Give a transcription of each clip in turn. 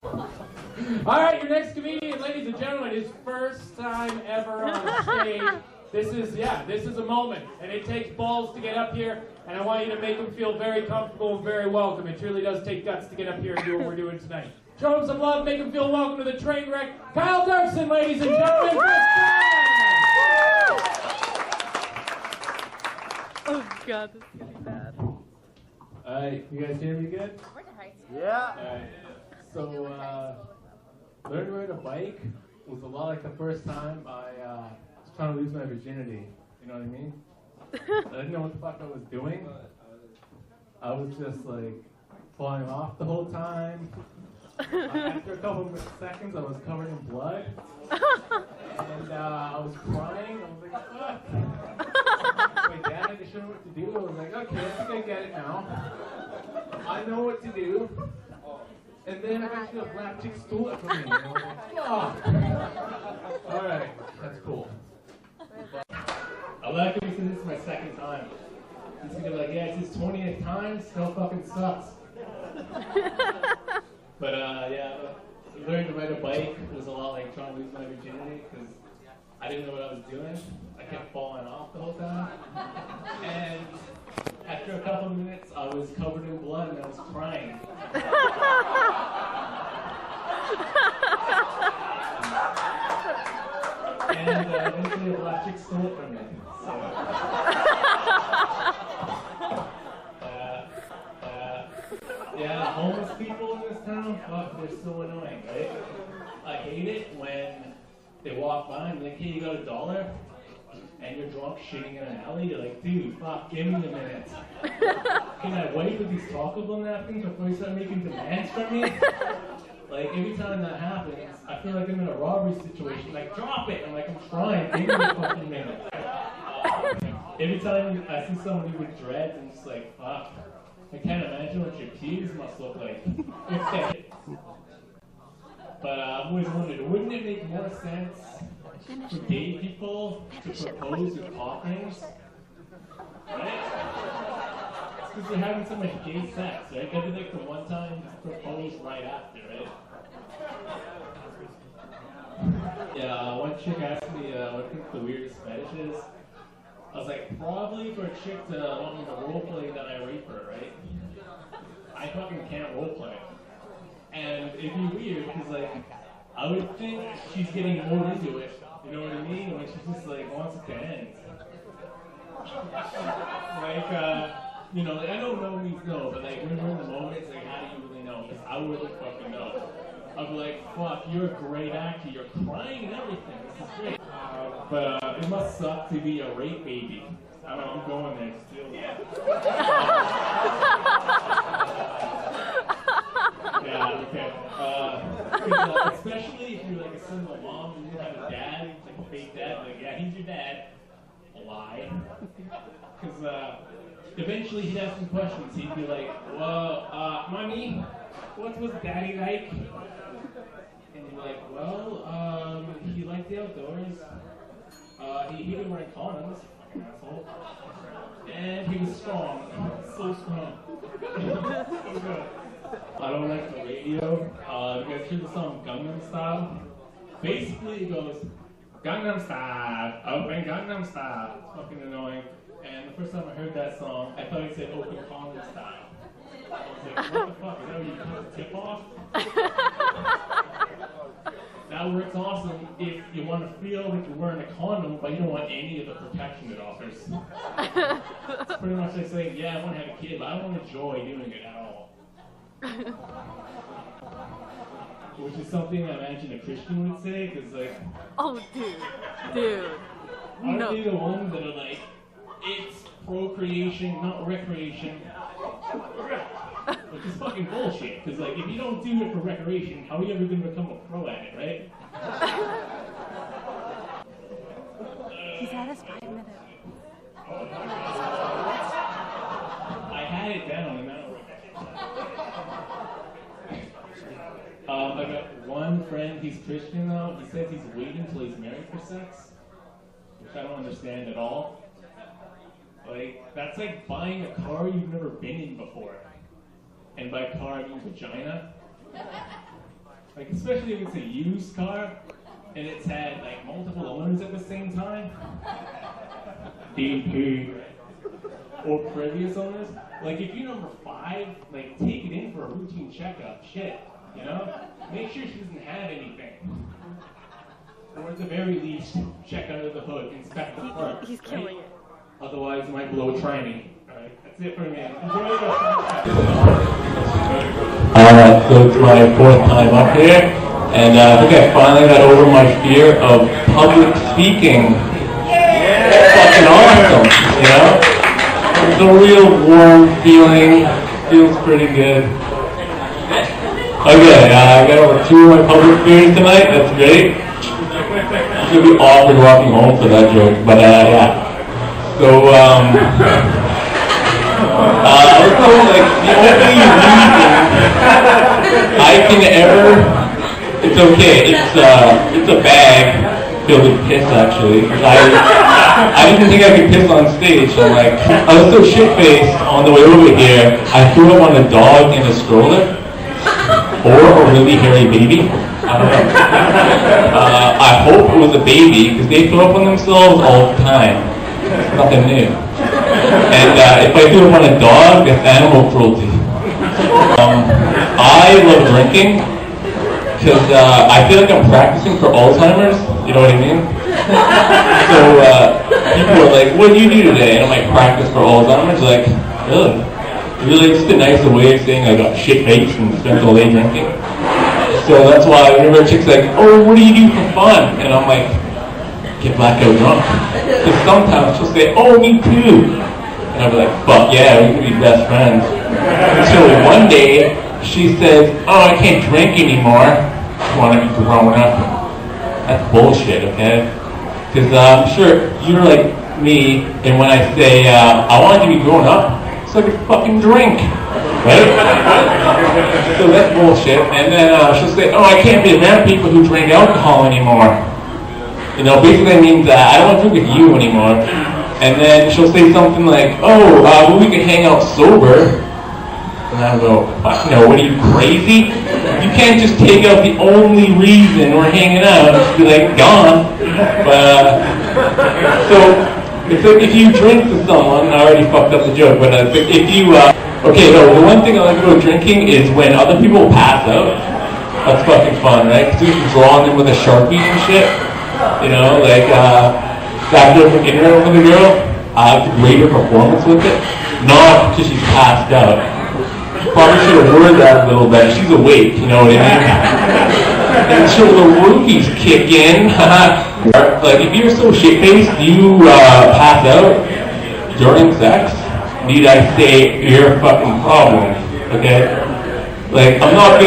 All right, your next comedian, ladies and gentlemen, his first time ever on stage. This is a moment, and it takes balls to get up here, and I want you to make him feel very comfortable and very welcome. It truly does take guts to get up here and do what we're doing tonight. Show him some love, make him feel welcome to the train wreck. Kyle Derksen, ladies and gentlemen. Oh God, this is gonna be bad. Alright, you guys hear me good? Yeah. Alright, so learning to ride a bike was a lot like the first time I was trying to lose my virginity. You know what I mean? I didn't know what the fuck I was doing. I was just like falling off the whole time. After a couple of seconds, I was covered in blood, and I was crying. I was like, fuck. My dad had to show me what to do. I was like, okay, I think I get it now. I know what to do. And then eventually a black chick stole it from me. And I was like, fuck. All right, that's cool. I like it because this is my second time. He's gonna be like, yeah, it's his 20th time. Still fucking sucks. But yeah, learning to ride a bike was a lot like trying to lose my virginity because I didn't know what I was doing. I kept falling off the whole time. And after a couple of minutes, I was covered in blood and I was crying. And eventually a black chick stole it from me. So. Yeah, homeless people in this town, fuck, they're so annoying, right? I hate it when they walk by and be like, hey, you got $1? And you're drunk shitting in an alley. You're like, dude, fuck, give me a minute. Can I wipe with these Taco Bell napkins before you start making demands from me? Like, every time that happens, I feel like I'm in a robbery situation. Like, drop it! I'm like, I'm trying, give me a fucking minute. Every time I see somebody with dreads, I'm just like, fuck. I can't imagine what your pubes must look like. But I've always wondered, wouldn't it make more sense for gay people to propose with cock rings? Right? It's because they're having so much gay sex, right? That'd be like the one time to propose right after, right? Yeah, one chick asked me what I think the weirdest fetish is. I was like, probably for a chick to want me to roleplay that I rape her, right? I fucking can't roleplay. And it'd be weird, because like, I would think she's getting more into it, you know what I mean? When she just like wants it to end. Like, you know, like, I know no means no, but like when we're in the moment, it's like, how do you really know? Because I wouldn't fucking know. I'd be like, fuck, you're a great actor, you're crying and everything, this is great. But it must suck to be a rape baby. I know, I'm going there still. Yeah, okay. Especially if you're like a single mom and you have a dad, like a fake dad, like, yeah, he's your dad. A lie. Because eventually he'd ask some questions. He'd be like, well, mommy, what was daddy like? And you'd be like, well, he liked the outdoors. He hated wearing condoms, fucking asshole. And he was strong. So strong. So good. I don't like the radio. You guys hear the song Gangnam Style? Basically it goes, Gangnam Style, open Gangnam Style. It's fucking annoying. And the first time I heard that song, I thought it said open condom style. I was like, what the fuck? Is that where you cut the tip off? That works awesome if you want to feel like you're wearing a condom, but you don't want any of the protection it offers. It's pretty much like saying, yeah, I want to have a kid, but I don't enjoy doing it at all. Which is something I imagine a Christian would say, because like... Oh, dude. Aren't they the ones that are like, it's procreation, not recreation? Which is fucking bullshit, because like, if you don't do it for recreation, how are you ever going to become a pro at it, right? He's had his 5 minutes. I had it down, and now I got one friend, he's Christian now, he says he's waiting until he's married for sex, which I don't understand at all. Like, that's like buying a car you've never been in before. And by car, I mean vagina. Like, especially if it's a used car and it's had like multiple owners at the same time, DP or previous owners. Like, if you're number 5, like, take it in for a routine checkup. Shit, you know? Make sure she doesn't have anything. Or at the very least, check under the hood, inspect the part. He's killing it. Otherwise, it might blow a tranny. Alright, that's it for me. Enjoy the So it's my 4th time up here, and I think I finally got over my fear of public speaking. It's fucking awesome, you know? It's a real warm feeling, feels pretty good. Okay, I got over 2 of my public fears tonight, that's great. It's gonna be awkward walking home for that joke, but yeah. So, also, like, the only reason I can ever, it's okay, it's a bag filled with piss, actually, because I didn't think I could piss on stage. I'm like, I was so shit-faced on the way over here, I threw up on a dog in a stroller, or a really hairy baby. I don't know. I hope it was a baby, because they throw up on themselves all the time. It's nothing new. And if I threw up on a dog, that's animal cruelty. I love drinking, because I feel like I'm practicing for Alzheimer's, you know what I mean? So people are like, what do you do today? And I'm like, practice for Alzheimer's. Like, really? Really, just a nicer way of saying I got shit-faced and spent all day drinking. So that's why whenever a chick's like, oh, what do you do for fun? And I'm like, get blackout drunk. Because sometimes she'll say, oh, me too. And I'll be like, fuck yeah, we can be best friends. Until one day, she says, oh, I can't drink anymore. I want to be grown up. That's bullshit, okay? Because I'm sure you're like me, and when I say, I want to be grown up, so I can fucking drink, right? So that's bullshit. And then she'll say, oh, I can't be around people who drink alcohol anymore. You know, basically that means I don't want to drink with you anymore. And then she'll say something like, oh, well, we can hang out sober. And I'll go, fuck no, what are you, crazy? You can't just take out the only reason we're hanging out and just be like, gone. But, so, it's like if you drink with someone, I already fucked up the joke, but if you, okay, no, the one thing I like about drinking is when other people pass out. That's fucking fun, right? Because you can draw on them with a Sharpie and shit. You know, like, after an interview with a girl, I have to grade her performance with it. Not because she's passed out. Probably should have worded that a little better. She's awake, you know what I mean? And so the rookies kick in. Like, if you're so shit-faced, you pass out during sex, need I say, you're a fucking problem, okay? Like, I'm not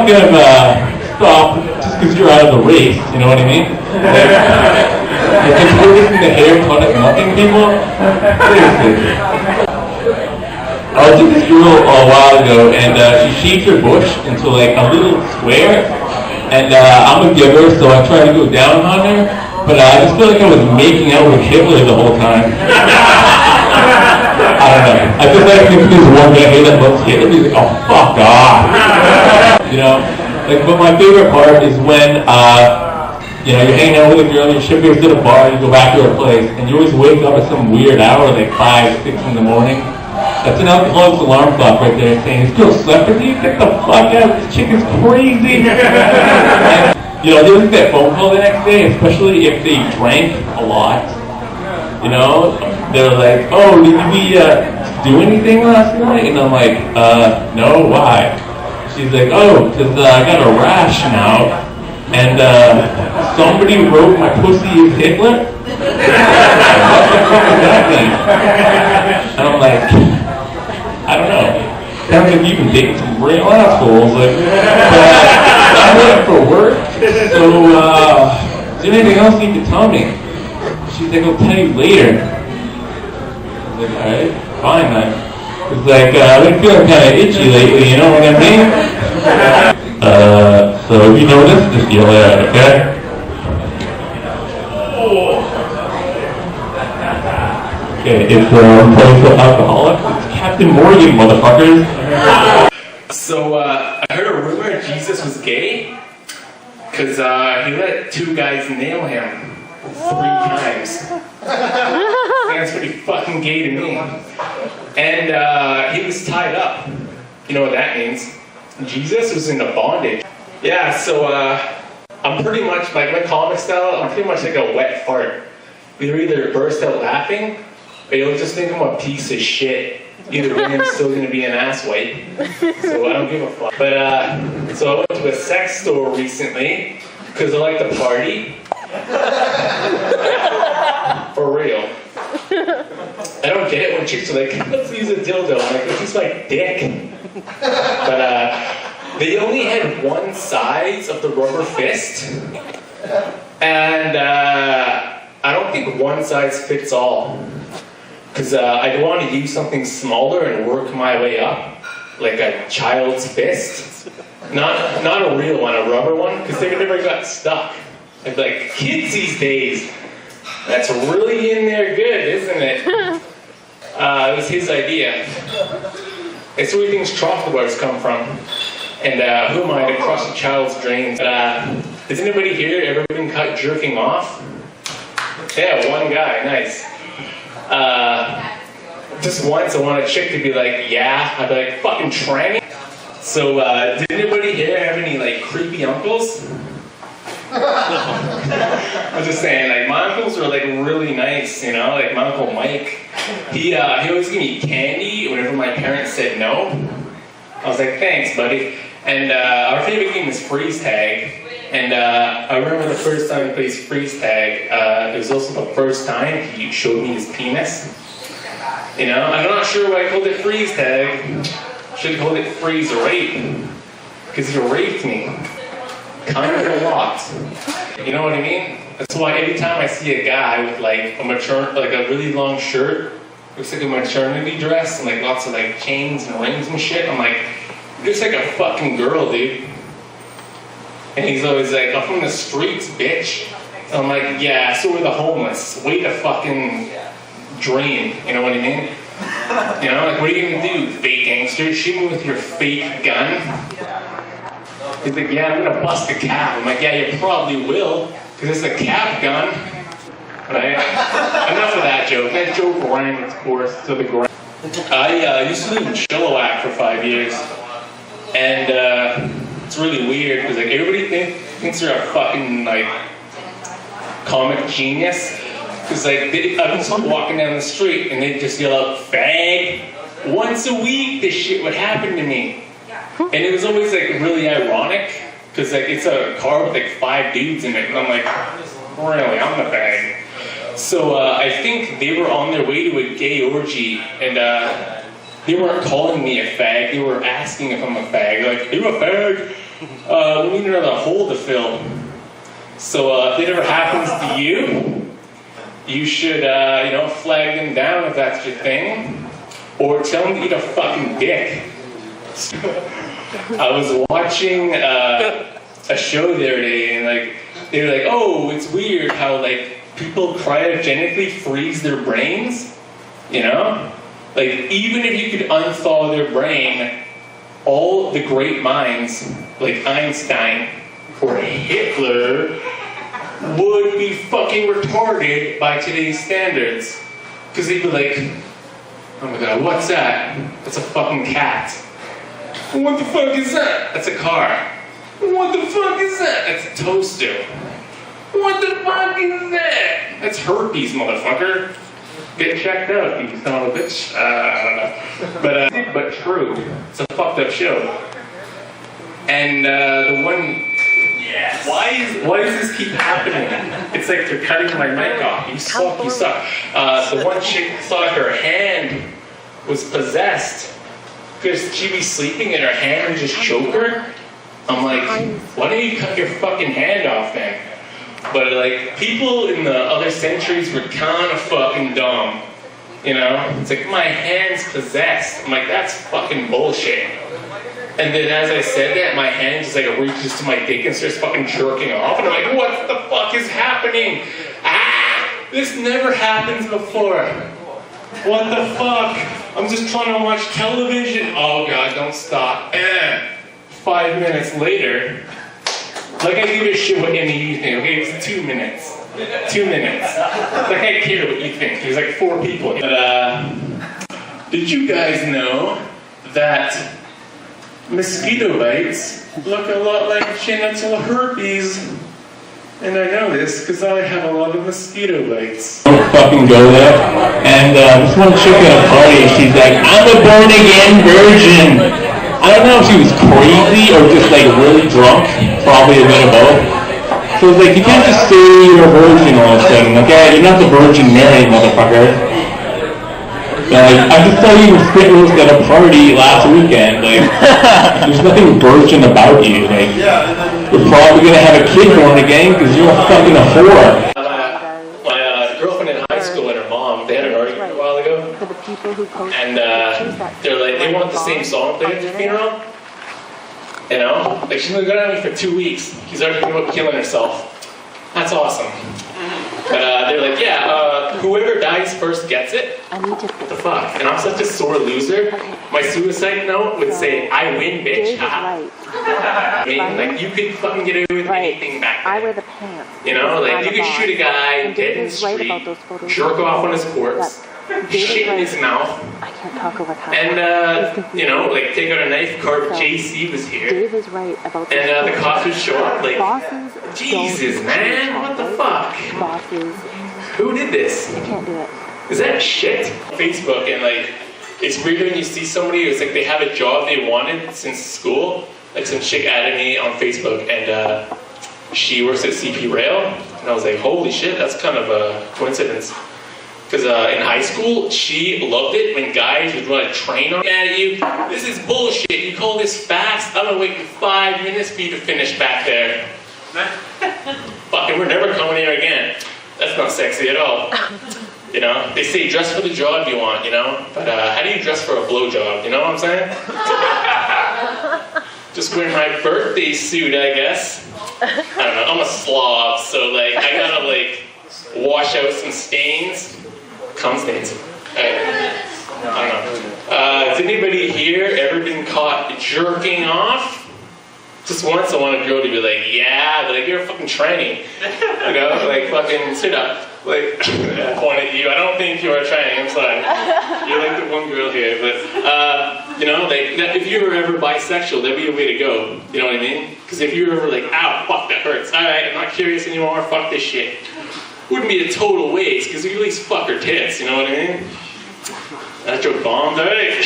gonna stop just because you're out of the race, you know what I mean? Like if you're listening to haircut at nothing, people, seriously. I was with this girl a while ago, and she shaved her bush into like a little square, and I'm a giver, so I try to go down on her, but I just feel like I was making out with Hitler the whole time. I don't know. I feel like if there's one guy here that loves Hitler, he's like, oh, fuck off. You know? Like, but my favorite part is when, you know, you're hanging out with a girl, you ship her to the bar, you go back to her place, and you always wake up at some weird hour, like 5, 6 in the morning. That's an alcoholic's alarm clock right there saying, this girl slept with you? Get the fuck out, this chick is crazy. And, you know, they would get that phone call the next day, especially if they drank a lot. You know, they're like, oh, did we do anything last night? And I'm like, no, why? She's like, oh, because I got a rash now, and somebody wrote my pussy is Hitler? What the fuck does that mean? And I'm like, I don't know. Sounds like you've been dating some real assholes. Like, I'm looking for work, so is there anything else you can tell me? She's like, I'll tell you later. I was like, alright, fine then. It's like, I've been feeling kind of itchy lately, you know what I mean? So if you notice, just yell it out, okay? Okay, it's place for alcoholics. It's Captain Morgan, motherfuckers. So I heard a rumor Jesus was gay because he let two guys nail him 3 times. I think that's pretty fucking gay to me. And he was tied up. You know what that means? Jesus was into bondage. Yeah, so I'm pretty much, like my comic style, I'm pretty much like a wet fart. You'll either burst out laughing, or you'll just think I'm a piece of shit. Either way, I'm still gonna be an asswipe. So I don't give a fuck. But, so I went to a sex store recently, because I like to party. For real. I don't get it when chicks are like, let's use a dildo. I'm like, this is my dick. But they only had one size of the rubber fist. And I don't think one size fits all. Because I want to use something smaller and work my way up. Like a child's fist. Not a real one, a rubber one, because they never got stuck. I'd be like, kids these days, that's really in there good, isn't it? It was his idea. It's where he thinks chocolate bars come from. And who am I to crush a child's dreams? Has anybody here ever been caught jerking off? Yeah, one guy, nice. Just once I wanted a chick to be like, yeah, I'd be like, fucking tranny. So, did anybody here have any, like, creepy uncles? I'm just saying, like, my uncles were, like, really nice, you know? Like, my Uncle Mike, he always gave me candy whenever my parents said no. I was like, thanks, buddy. And our favorite game was freeze tag. And I remember the first time he played freeze tag, it was also the first time he showed me his penis. You know, I'm not sure why I called it freeze tag. Should have called it freeze rape. Because he raped me. Kind of a lot. You know what I mean? That's why every time I see a guy with like a really long shirt, looks like a maternity dress, and like lots of like chains and rings and shit, I'm like, you're just like a fucking girl, dude. And he's always like, I'm from the streets, bitch. And I'm like, yeah, so are the homeless. Way to fucking dream, you know what I mean? You know, like, what are you gonna do, fake gangster? Shoot me with your fake gun? He's like, yeah, I'm gonna bust a cap. I'm like, yeah, you probably will, because it's a cap gun. Right? Enough of that joke. That joke ran its course to the ground. I used to live in Chilliwack for 5 years. And it's really weird, because like, everybody thinks they're a fucking, like, comic genius. Because like, I was walking down the street and they'd just yell out, fag. Once a week, this shit would happen to me. And it was always like really ironic. Because like, it's a car with like 5 dudes in it. And I'm like, really, I'm the fag. So I think they were on their way to a gay orgy. And they weren't calling me a fag. They were asking if I'm a fag. Like, are you a fag? We need another hole to fill. So if it ever happens to you, you should, you know, flag them down if that's your thing. Or tell them to eat a fucking dick. I was watching a show the other day, and like, they were like, oh, it's weird how like people cryogenically freeze their brains, you know? Like, even if you could unthaw their brain, all the great minds, like Einstein or Hitler, would be fucking retarded by today's standards. Because they'd be like, oh my god, what's that? That's a fucking cat. What the fuck is that? That's a car. What the fuck is that? That's a toaster. What the fuck is that? That's herpes, motherfucker. Get checked out, you son of a bitch. But true. It's a fucked up show. And the one... Yes. Why does this keep happening? It's like they're cutting my mic off. You suck, you suck. The one chick thought her hand was possessed because she'd be sleeping and her hand would just choke her. I'm like, why don't you cut your fucking hand off then? But like, people in the other centuries were kind of fucking dumb. You know? It's like, my hand's possessed. I'm like, that's fucking bullshit. And then as I said that, my hand just like reaches to my dick and starts fucking jerking off. And I'm like, what the fuck is happening? Ah! This never happens before. What the fuck? I'm just trying to watch television. Oh God, don't stop. 5 minutes later, like I give a shit what any of you think, okay? It's 2 minutes. 2 minutes. Like I care what you think. There's like 4 people. But, did you guys know that mosquito bites look a lot like genital herpes? And I know this because I have a lot of mosquito bites. Don't fucking go there. And this one chick at a party, she's like, I'm a born-again virgin. I don't know if she was crazy or just like really drunk. Probably a bit of both. So it's like, you can't just say you're a virgin all of a sudden, okay? You're not the Virgin Mary, motherfucker. Like, I just saw you were spit roast at a party last weekend. Like, there's nothing virgin about you. Like, you're probably gonna have a kid born again because you're a fucking whore. My girlfriend in high school and her mom, they had an argument a while ago. And they're like, they want the same song played at the funeral. You know? Like, she's been going on me for 2 weeks. She's already thinking about killing herself. That's awesome. But they're like, yeah, whoever dies first gets it. What the fuck? And I'm such a sore loser. My suicide note would say, I win, bitch. I mean, like, you could fucking get away with anything back then. I wear the pants. You know, like, you could shoot a guy dead in the street, jerk off on his corpse, shit in his mouth, I can't talk over time. and, you know, like, take out a knife, carve JC was here, Dave is right about and the cops would show up, like, bosses Jesus, man, what the fuck? Bosses. Who did this? I can't do it. Is that shit? Facebook, and, like, it's weird when you see somebody who's, like, they have a job they wanted since school. Like, some chick added me on Facebook, and she works at CP Rail, and I was like, holy shit, that's kind of a coincidence. Because in high school, she loved it when guys would run a train on at you. This is bullshit. You call this fast? I'm gonna wait 5 minutes for you to finish back there. Fucking, we're never coming here again. That's not sexy at all. You know, they say dress for the job you want, you know? But how do you dress for a blowjob? You know what I'm saying? Just wearing my birthday suit, I guess. I don't know, I'm a slob, so like, I gotta like, wash out some stains. Cum stains. I don't know. Has anybody here ever been caught jerking off? Just once I want a girl to be like, yeah, but like, you're a fucking tranny. You know, like fucking sit up. Like, I point at you. I don't think you're a tranny, I'm sorry. You're like the one girl here, but, you know, like, if you were ever bisexual, that'd be a way to go. You know what I mean? Because if you were ever like, ow, fuck, that hurts. Alright, I'm not curious anymore, fuck this shit. Wouldn't be a total waste, because you at least fuck her tits, you know what I mean? That joke bombed, alright?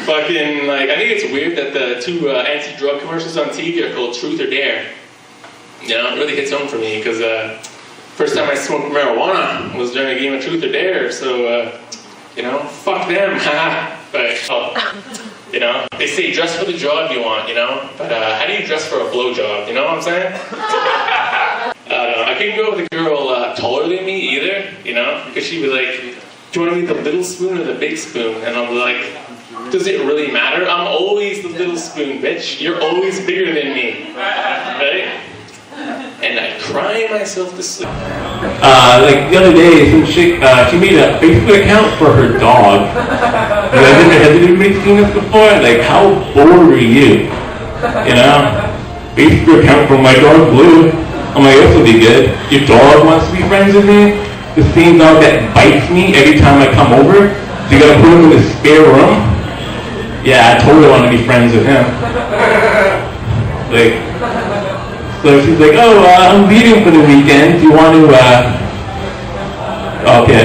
Fucking, like, I think it's weird that the 2 anti-drug commercials on TV are called Truth or Dare. You know, it really hits home for me, because first time I smoked marijuana was during a game of Truth or Dare, so, you know, fuck them, but, you know, they say dress for the job you want, you know, but how do you dress for a blowjob, you know what I'm saying? I couldn't go with a girl taller than me either, you know, because she'd be like, do you want to eat the little spoon or the big spoon? And I'm like, does it really matter? I'm always the little spoon, bitch. You're always bigger than me, right? And I cry myself to sleep. Like the other day, some chick, she made a Facebook account for her dog. Has anybody seen this before? Like, how bored are you? You know? Facebook account for my dog Blue. I'm like, this will be good. Your dog wants to be friends with me? The same dog that bites me every time I come over? So you gotta put him in the spare room? Yeah, I totally want to be friends with him. Like, so she's like, oh, I'm leaving for the weekend. Do you want to, okay.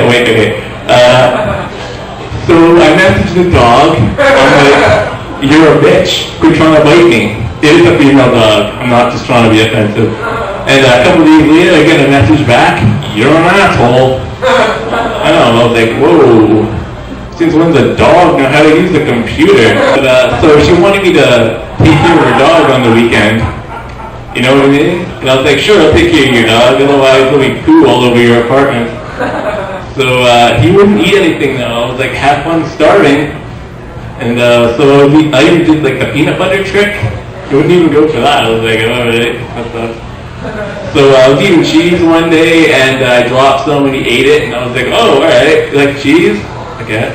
So I messaged the dog. I'm like, you're a bitch. Quit trying to bite me. It is a female dog. I'm not just trying to be offensive. And a couple days later, I get a message back. You're an asshole. I don't know. I was like, whoa. Since when's a dog know how to use a computer? But, so she wanted me to take care of her dog on the weekend. You know what I mean? And I was like, sure, I'll take care of your dog, otherwise it'll be poo all over your apartment. So he wouldn't eat anything though. I was like, have fun starving. And so I even did like the peanut butter trick. He wouldn't even go for that. I was like, alright. So I was eating cheese one day and I dropped some and he ate it and I was like, oh, alright, you like cheese? Okay.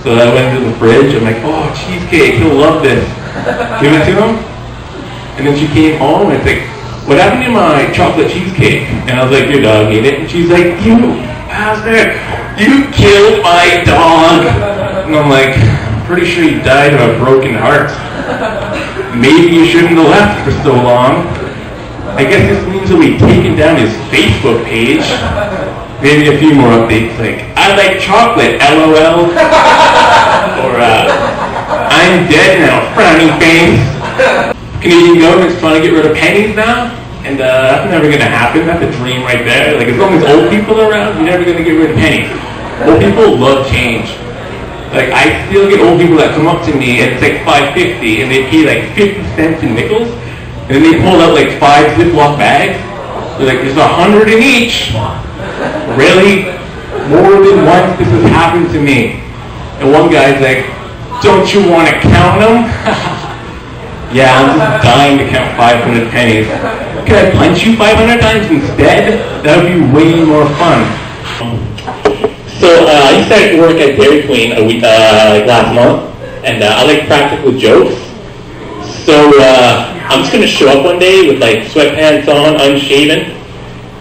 So I went to the fridge. I'm like, oh, cheesecake, he'll love this. Give it to him. And then she came home and it's like, what happened to my chocolate cheesecake? And I was like, your dog ate it. And she's like, you bastard, you killed my dog. And I'm like, pretty sure you died of a broken heart. Maybe you shouldn't have left for so long. I guess this means he'll be taking down his Facebook page. Maybe a few more updates like, I like chocolate, LOL. Or, I'm dead now, frowny face. Canadian government's trying to get rid of pennies now. And that's never going to happen. That's a dream right there. Like, as long as old people are around, you're never going to get rid of pennies. Old people love change. Like, I still get old people that come up to me and it's like $5.50 and they pay like 50 cents in nickels. And then they pull out like 5 Ziploc bags. They're like, there's 100 in each. Really? More than once this has happened to me. And one guy's like, don't you want to count them? Yeah, I'm just dying to count 500 pennies. Can I punch you 500 times instead? That would be way more fun. So I started work at Dairy Queen a week, like last month, and I like practical jokes. So I'm just gonna show up one day with like sweatpants on, unshaven,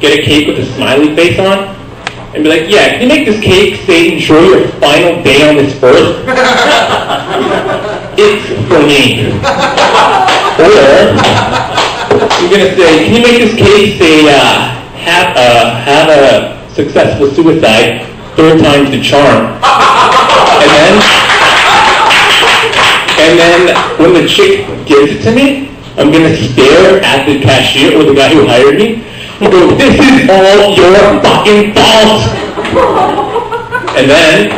get a cake with a smiley face on, and be like, yeah, can you make this cake say enjoy your final day on this earth? It's for me. Or I'm gonna say, can you make this cake say have a successful suicide, 3rd time's the charm? And then when the chick gives it to me, I'm gonna stare at the cashier or the guy who hired me and go, this is all your fucking fault. And then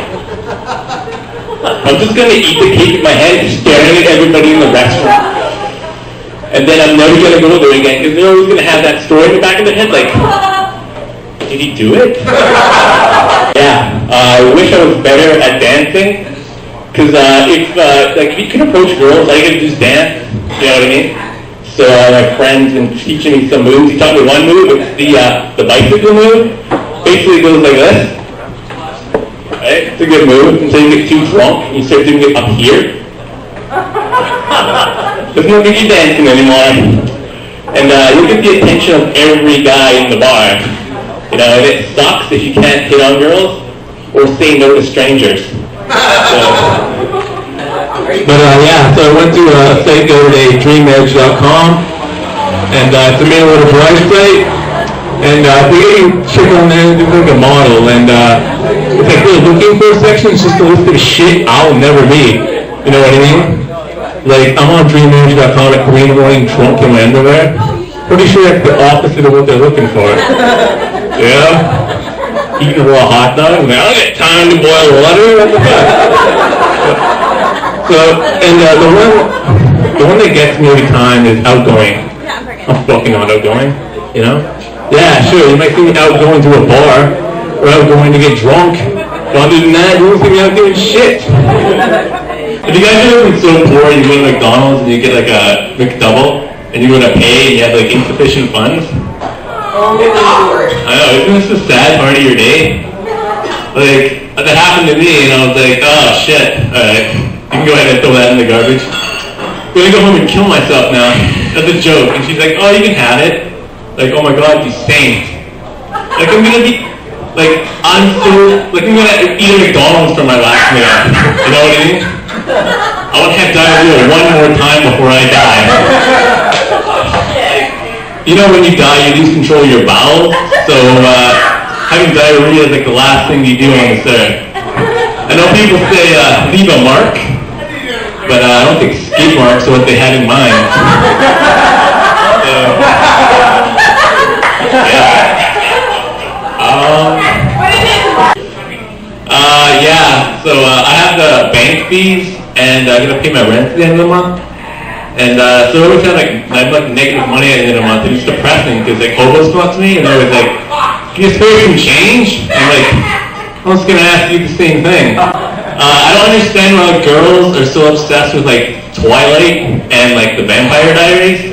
I'm just gonna eat the cake with my hand, staring at everybody in the restaurant. And then I'm never gonna go there again, because they're always gonna have that story in the back of their head, like, did he do it? Yeah, I wish I was better at dancing, because if you can approach girls, all you gotta do is dance, you know what I mean? So my friend's been teaching me some moves. He taught me one move, it's the bicycle move. Basically it goes like this. Right? It's a good move until you get too drunk and you start doing it up here. There's no good you dancing anymore. And you get the attention of every guy in the bar. You know, and it sucks if you can't hit on girls or say no to strangers. So I went to a site called dreamedge.com, and it's a mail order bride site, and they get you chick on there, do like a model, and it's like they're looking for a section, it's just a list of shit I'll never be, you know what I mean? Like, I'm on dreamedge.com at 3 in the morning, drunk in my underwear, pretty sure that's the opposite of what they're looking for. Yeah? Eating a raw hot dog, like, I'll get time to boil water, what the fuck? So, and the one that gets me every time is outgoing. I'm fucking not outgoing, you know? Yeah, sure, you might see me outgoing to a bar, or outgoing to get drunk. But other than that, you won't see me out doing shit. Have you guys ever been so poor you go to McDonald's and you get like a McDouble, and you go to pay and you have like insufficient funds? Oh, I know, isn't this the sad part of your day? Like, that happened to me, and I was like, oh shit, alright. You can go ahead and throw that in the garbage. I'm gonna go home and kill myself now. That's a joke. And she's like, oh, you can have it. Like, oh my god, you saint. Like, I'm gonna be, like, I'm gonna eat a McDonald's for my last meal. You know what I mean? I want to have diarrhea one more time before I die. You know when you die, you lose control of your bowels. So, having diarrhea is like the last thing you do on this earth. I know people say, leave a mark. But I don't think skid marks are what they had in mind. So I have the bank fees, and I gotta pay my rent at the end of the month. And so I always have like negative money at the end of the month, and it's depressing because like hobos come up to me and they're always like, "Can you spare some change?" And I'm like, "I'm just gonna ask you the same thing." I don't understand why girls are so obsessed with like Twilight and like the Vampire Diaries.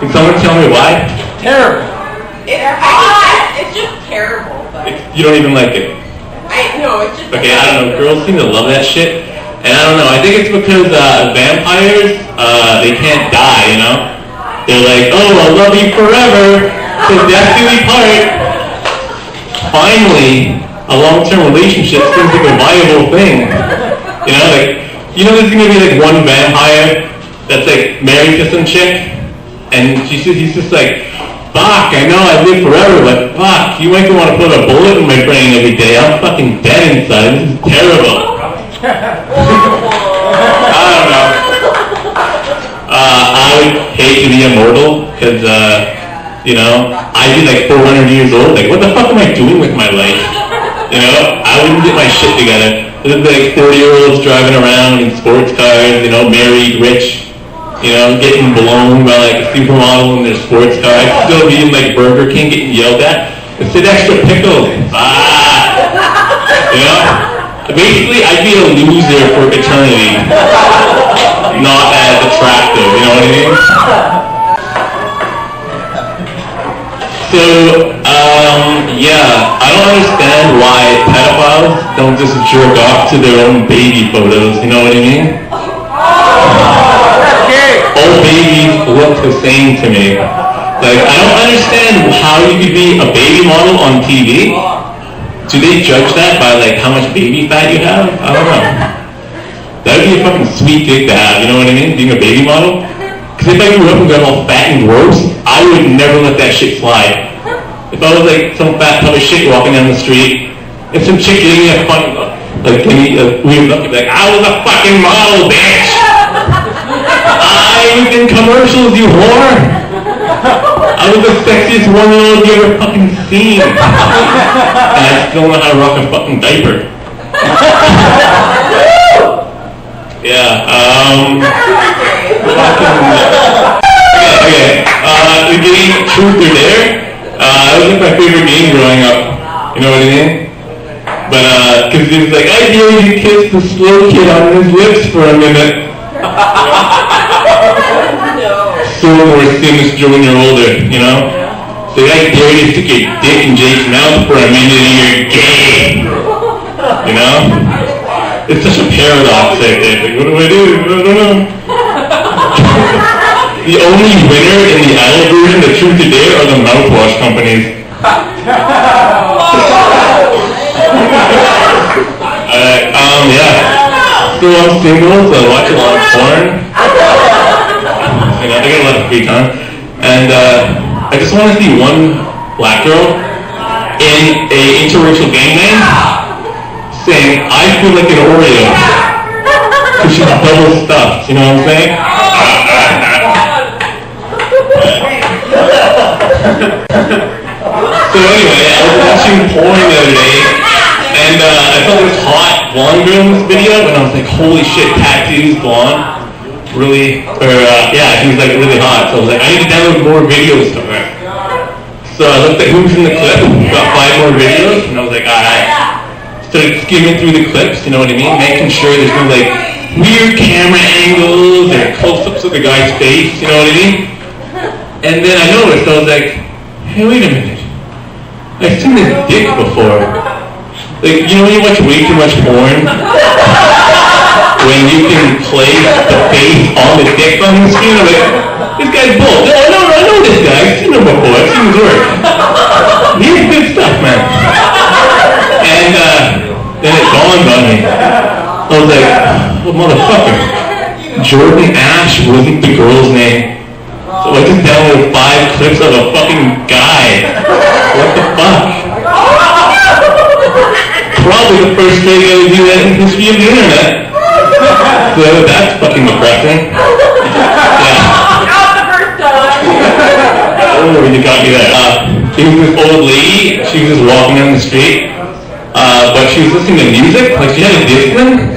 Can someone tell me why? Terrible. It's just terrible. But You don't even like it. No, Okay, I don't know, girls seem to love that shit. And I don't know, I think it's because vampires, they can't die, you know? They're like, oh, I'll love you forever, till death do we part. Finally, a long-term relationship seems like a viable thing. You know, like, you know there's gonna be like one vampire that's like married to some chick, and he's just like, fuck, I know I live forever, but fuck, you might want to put a bullet in my brain every day. I'm fucking dead inside. This is terrible. I don't know. I would hate to be immortal, because, you know, I'd be like 400 years old. Like, what the fuck am I doing with my life? You know, I wouldn't get my shit together. There's like 40-year-olds driving around in sports cars, you know, married, rich, you know, getting blown by like a supermodel in their sports car. I'd still be in like Burger King getting yelled at. It's an extra pickle. You know? Basically, I'd be a loser for eternity. Not as attractive, you know what I mean? So, yeah, I don't understand why pedophiles don't just jerk off to their own baby photos, you know what I mean? All babies look the same to me. Like, I don't understand how you could be a baby model on TV. Do they judge that by like how much baby fat you have? I don't know. That would be a fucking sweet dick to have, you know what I mean? Being a baby model. Because if I grew up and got all fat and gross, I would never let that shit slide. If I was like some fat tub of shit walking down the street, if some chick gave me a fucking, like, give me a weird look, I'd be like, I was a fucking model, bitch! I was in commercials, you whore! I was the sexiest one-year-old you ever fucking seen. And I still know how to rock a fucking diaper. Yeah, okay, the game Truth or Dare, that was like my favorite game growing up, you know what I mean? But, cause it was like, I dare you to kiss the slow kid on his lips for a minute. So more sinister when you're older, you know? So I dare you to stick your dick in Jake's mouth for a minute and you're gay. You know? It's such a paradox, I think. Like, what do I do? I don't know. The only winner in the adult version of Truth or Dare are the mouthwash companies. Yeah. So I'm single, so I watch a lot of porn. You know, I got a lot of free time. And I just want to see one black girl in a interracial gangland saying, I feel like an Oreo. Because she's double stuffed, you know what I'm saying? So anyway, I was watching porn the other day, and I saw this hot blonde girl in this video, and I was like, holy shit, tattoos, blonde. Really, yeah, she was like really hot, so I was like, I need to download more videos of her. So I looked at who's in the clip, got 5 more videos, and I was like, alright. Started skimming through the clips, you know what I mean, making sure there's no like weird camera angles or close-ups of the guy's face, you know what I mean? And then I noticed, I was like, hey, wait a minute, I've seen this dick before. Like, you know when you watch way too much porn? When you can place the face on the dick on the screen, I'm like, this guy's bull. No, I know this guy. I've seen him before. I've seen his work. He's good stuff, man. And then it dawned on me. I was like, oh, motherfucker. Jordan Ash wasn't the girl's name. So I just downloaded 5 clips of a fucking guy. What the fuck? Probably the first video to do that in the history of the internet. So that's fucking depressing. Yeah. Oh, you got me there. It was this old lady. She was just walking down the street, but she was listening to music. Like she had a Discman.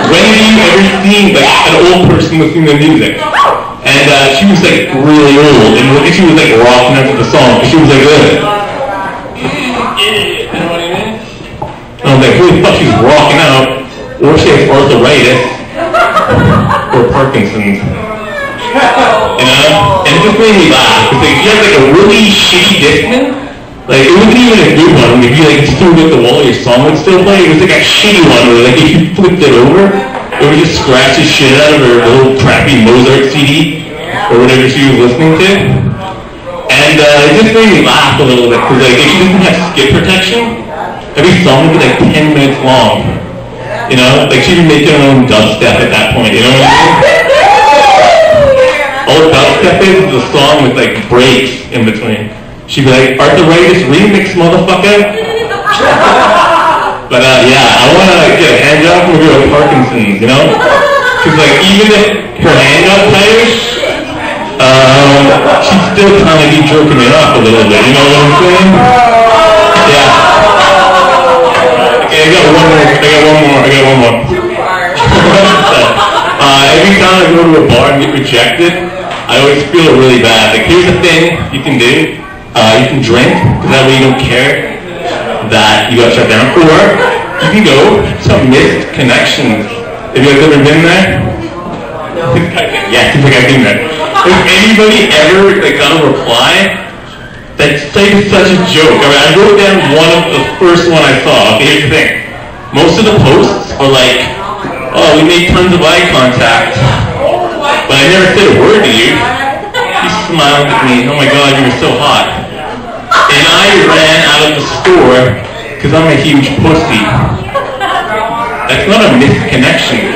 When have you ever seen like an old person listening to music? And she was like really old, and look at she was like rocking out to the song. She was like, ugh. You know what I mean? And I was like, holy fuck, she's rocking out. Or she has arthritis, or Parkinson's, you know? And it just made me laugh, because like, she has like a really shitty Discman, Like, it wasn't even a good one. If you like threw it at the wall, your song would still play. It was like a shitty one where like if you flipped it over, it would just scratch the shit out of her little crappy Mozart CD or whatever she was listening to. And it just made me laugh a little bit because like if she didn't have skip protection, every song would be like 10 minutes long. You know, like she'd be making her own dubstep at that point. You know what I mean? All dubstep is the song with like breaks in between. She'd be like, arthritis remix, motherfucker. But yeah, I want to get a hand job from a girl with Parkinson's, you know? Because like, even if her hand got tired, she'd still kind of be jerking it off a little bit, you know what I'm saying? Yeah. Okay, I got one more. Every time I go to a bar and get rejected, I always feel really bad. Like, here's the thing you can do. You can drink, because that way you don't care that you got shut down. Or you can go to Missed Connections. Have you guys ever been there? Yeah, seems like I've been there. Has anybody ever got a reply? That's like such a joke. I mean, I wrote down one of the first one I saw. Okay, here's the thing. Most of the posts are like, oh, we made tons of eye contact, but I never said a word to you. You smiled at me. Oh my God, you were so hot. And I ran out of the store because I'm a huge pussy. That's not a misconnection.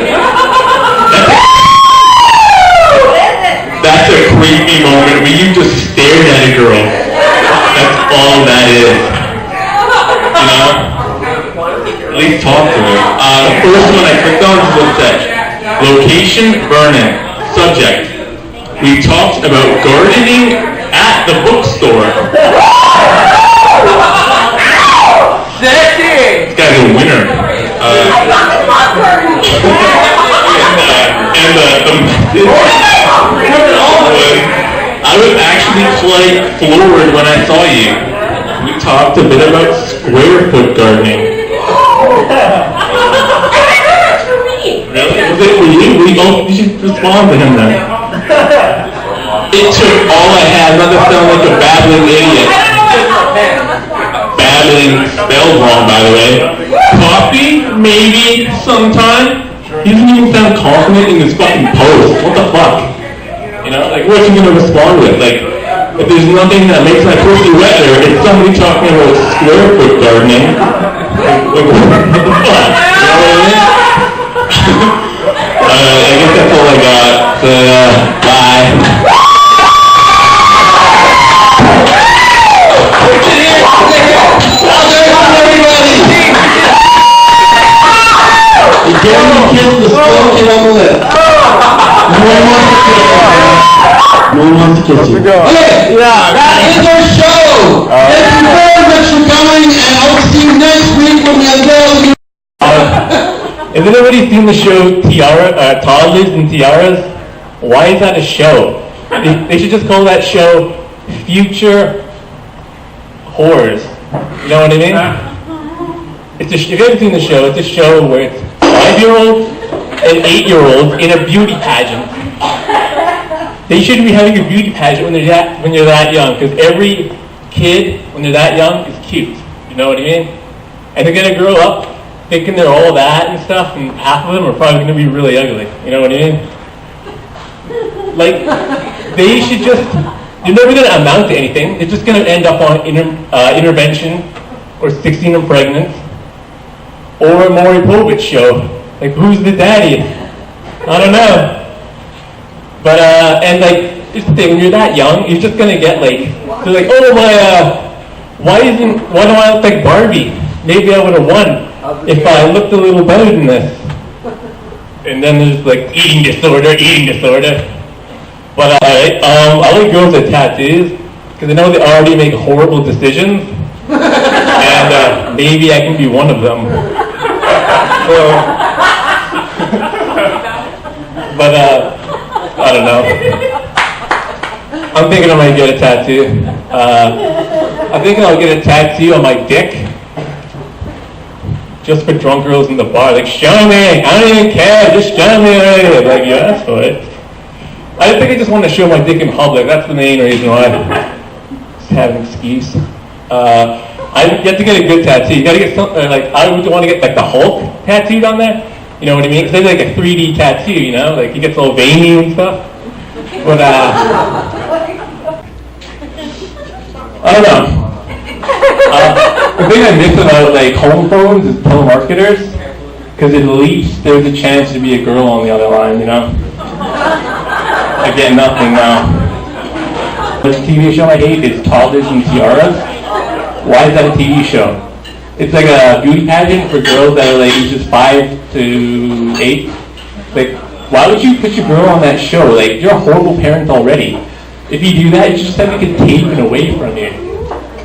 That's a creepy moment where you just stared at a girl. That's all that is. You know? At least talk to her. The first one I clicked on is what it said. Location, Vernon. Subject. We talked about gardening at the bookstore. Sexy! This guy's a winner. And the message was, I was actually quite floored when I saw you. We talked a bit about square foot gardening. Really? Was it for you? You should respond to him then. It took all I had not to sound like a babbling idiot. Babbling spelled wrong, by the way. Coffee? Maybe, sometime. He doesn't even sound confident in his fucking post. What the fuck? You know, like, what's he gonna respond with? Like, if there's nothing that makes my pussy wetter, it's somebody talking about square foot gardening. Like, what the fuck? You know what I mean? I guess that's all I got. So, bye. Gary kissed the skeleton on the lip. No one wants to kiss you. Okay, that is our show. Thank you very much for coming, and I will see you next week when we unveil. Has anybody seen the show Toddlers and Tiaras? Why is that a show? They should just call that show Future Whores. You know what I mean? If you haven't seen the show, it's a show where it's 5-year-olds and 8-year-olds in a beauty pageant. They shouldn't be having a beauty pageant when you're that young, because every kid, when they're that young, is cute. You know what I mean? And they're going to grow up thinking they're all that and stuff, and half of them are probably going to be really ugly. You know what I mean? Like, they should just, they're never going to amount to anything. They're just going to end up on intervention, or 16 and pregnant, or a Maury Povich show. Like, who's the daddy? I don't know. But, and like, here's the thing, when you're that young, you're just gonna get like, they're like, oh why do I look like Barbie? Maybe I would have won if I looked a little better than this. And then there's like, eating disorder. But I like girls with tattoos, because I know they already make horrible decisions, and maybe I can be one of them. But I don't know. I'm thinking I might get a tattoo. I'm thinking I'll get a tattoo on my dick, just for drunk girls in the bar. Like, show me. I don't even care. Just show me already. Like, you asked for it. I think I just want to show my dick in public. That's the main reason why. Just have an excuse. I get to get a good tattoo. You gotta get something like, I would want to get like the Hulk tattooed on there. You know what I mean? Because they like a 3D tattoo, you know? Like, he gets all veiny and stuff. But, I don't know. The thing I miss about, like, home phones is telemarketers. Because at least there's a chance to be a girl on the other line, you know? I get nothing now. The TV show I hate is Toddlers and Tiaras. Why is that a TV show? It's like a beauty pageant for girls that are like ages 5 to 8. Like, why would you put your girl on that show? Like, you're a horrible parent already. If you do that, you just have to get taken away from you.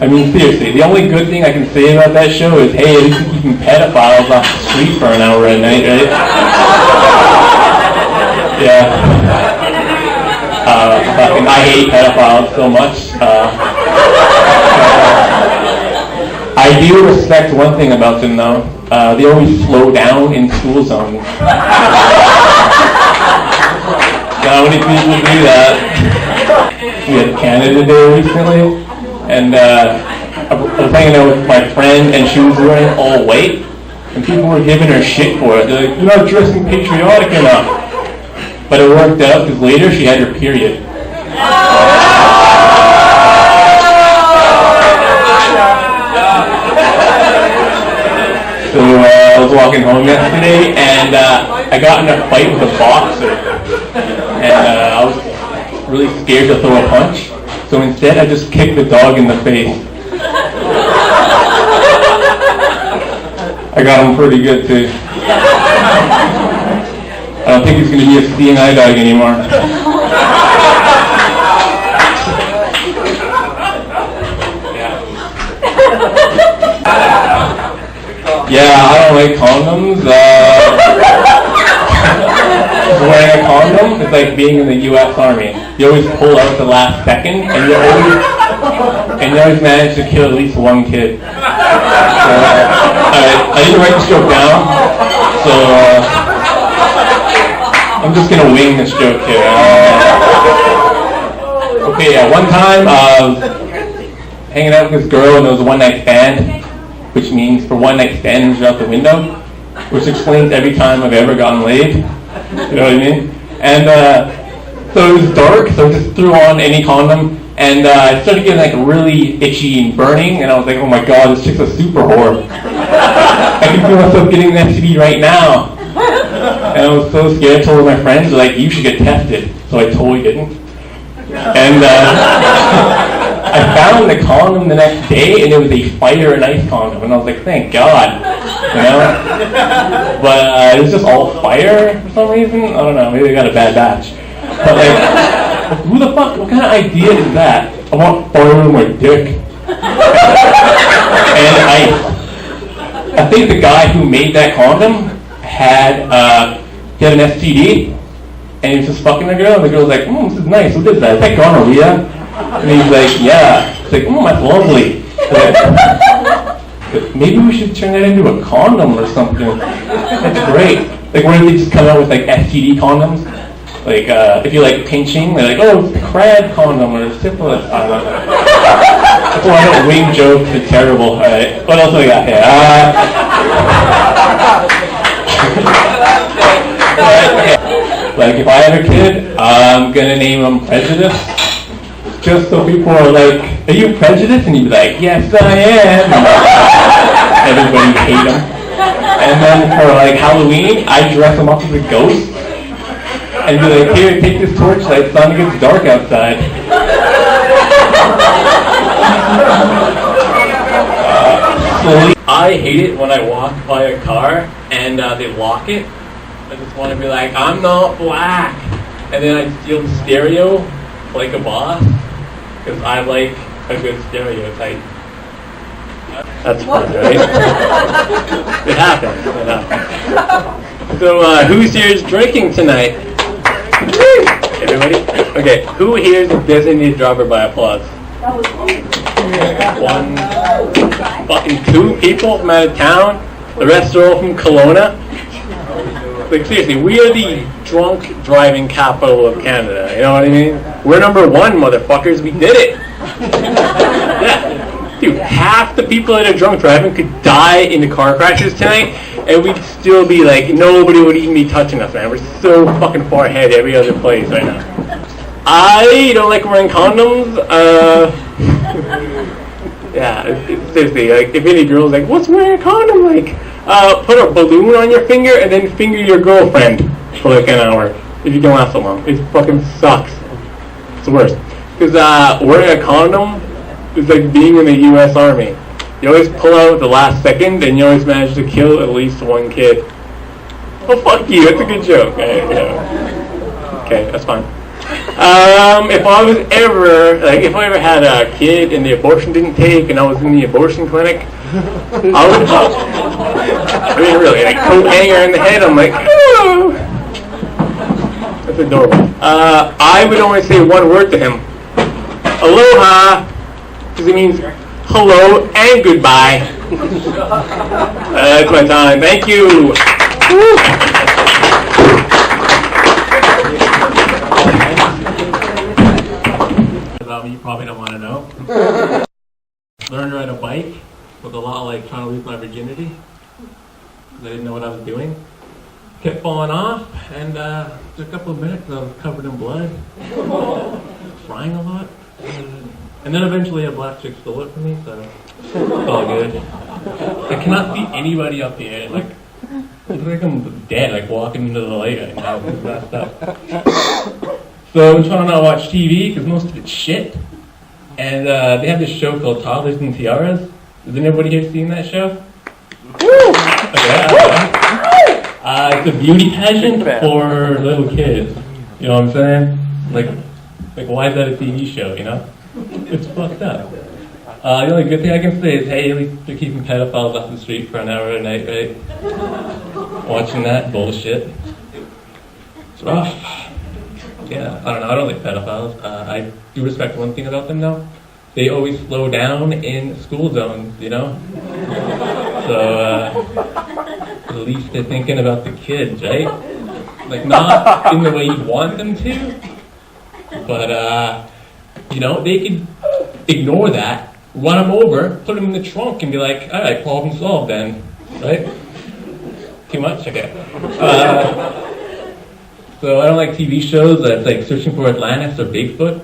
I mean, seriously, the only good thing I can say about that show is, hey, at least you're keeping pedophiles off the street for an hour a night, right? Yeah. I hate pedophiles so much. I do respect one thing about them, though. They always slow down in school zones. Not many people do that. We had Canada Day recently, and I was hanging out with my friend, and she was wearing all white, and people were giving her shit for it. They're like, "You're not dressing patriotic enough." But it worked out because later she had her period. So I was walking home yesterday, and I got in a fight with a boxer, and I was really scared to throw a punch. So instead, I just kicked the dog in the face. I got him pretty good too. I don't think he's going to be a CNI dog anymore. Yeah, I don't like condoms. Wearing a condom is like being in the U.S. Army. You always pull out the last second, and you always manage to kill at least one kid. I need to write this joke down, so I'm just gonna wing this joke here. Okay, one time I was hanging out with this girl, and there was a one-night stand, which means for one-night stands out the window, which explains every time I've ever gotten laid. You know what I mean? And so it was dark, so I just threw on any condom, and I started getting like really itchy and burning, and I was like, oh my god, this chick's a super whore. I can feel myself getting an STD right now. And I was so scared, I told my friends, like, you should get tested. So I totally didn't. And I found the condom the next day, and it was a fire and ice condom, and I was like, thank God, you know? But it was just all fire for some reason. I don't know, maybe they got a bad batch. But like, who the fuck, what kind of idea is that? I want fire in my dick. And I think the guy who made that condom had an STD, and he was just fucking the girl, and the girl was like, this is nice, what is that? Is that gonorrhea? And he's like, yeah. It's like, that's lovely. Like, maybe we should turn that into a condom or something. That's great. Like, what if they just come out with like STD condoms? Like, if you like pinching, they're like, oh, it's the crab condom or syphilis. I don't know. That's why I don't wing jokes. It's terrible. All right, what else do we got here? Like, if I have a kid, I'm gonna name him Prejudice. Just so people are like, are you prejudiced? And you'd be like, yes, I am. Everybody hate him. And then for like Halloween, I dress him up as a ghost. And be like, here, take this torchlight, it's starting to get dark outside. I hate it when I walk by a car and they lock it. I just want to be like, I'm not black. And then I steal the stereo like a boss. Because I like a good stereotype. That's fun, right? It happens. So, who's here is drinking tonight? Everybody? Okay, who here is a designated driver by applause? One, fucking 2 people from out of town. The rest are all from Kelowna. Like, seriously, we are the drunk driving capital of Canada, you know what I mean? We're number 1, motherfuckers, we did it! Yeah. Dude, half the people that are drunk driving could die in the car crashes tonight, and we'd still be like, nobody would even be touching us, man. We're so fucking far ahead every other place right now. I don't like wearing condoms. Yeah, seriously, like, if any girl's like, what's wearing a condom like? Put a balloon on your finger and then finger your girlfriend for like an hour, if you can last so long. It fucking sucks. It's the worst. Because wearing a condom is like being in the U.S. Army. You always pull out at the last second, and you always manage to kill at least one kid. Oh, fuck you, that's a good joke. Okay, that's fine. If I was ever, like, if I ever had a kid and the abortion didn't take, and I was in the abortion clinic, I would, I mean, really, like, coat hanger in the head, I'm like, oh. That's adorable. I would only say one word to him. Aloha, because it means hello and goodbye. That's my time. Thank you. About me, you probably don't want to know. Learned to ride a bike with a lot of like trying to lose my virginity. I didn't know what I was doing. Kept falling off, and after a couple of minutes, I was covered in blood, crying a lot. And then eventually a black chick stole it from me, so it's all good. I cannot see anybody up here. Like, it's like I'm dead, like walking into the light right now. It's messed up. So I'm trying to not watch TV because most of it's shit. And they have this show called Toddlers and Tiaras. Has anybody here seen that show? Okay, it's a beauty pageant for little kids. You know what I'm saying? Like why is that a TV show, you know? It's fucked up. The only good thing I can say is, hey, at least they're keeping pedophiles off the street for an hour a night, right? Watching that bullshit. It's rough. Yeah, I don't know, I don't like pedophiles. I do respect one thing about them, though. They always slow down in school zones, you know? So, at least they're thinking about the kids, right? Like, not in the way you'd want them to, but, you know, they could ignore that, run them over, put them in the trunk, and be like, all right, problem solved then, right? Too much? Okay. So I don't like TV shows that's like searching for Atlantis or Bigfoot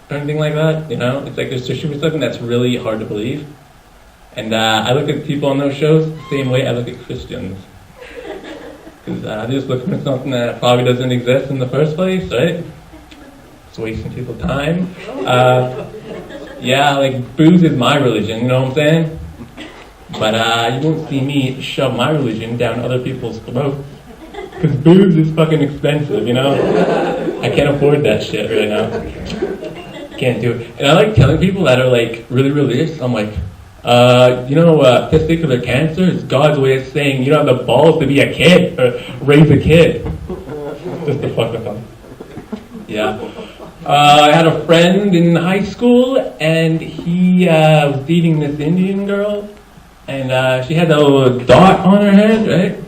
or anything like that, you know? It's like they're searching for something that's really hard to believe. And I look at people on those shows the same way I look at Christians. Because they're just looking for something that probably doesn't exist in the first place, right? It's wasting people's time. Yeah, like booze is my religion, you know what I'm saying? But you won't see me shove my religion down other people's throats. Because booze is fucking expensive, you know? I can't afford that shit right now. Can't do it. And I like telling people that are like really religious, I'm like, you know, testicular cancer is God's way of saying you don't have the balls to be a kid or raise a kid. Just to fuck with them. Yeah. I had a friend in high school, and he was dating this Indian girl, and she had that little dot on her head, right?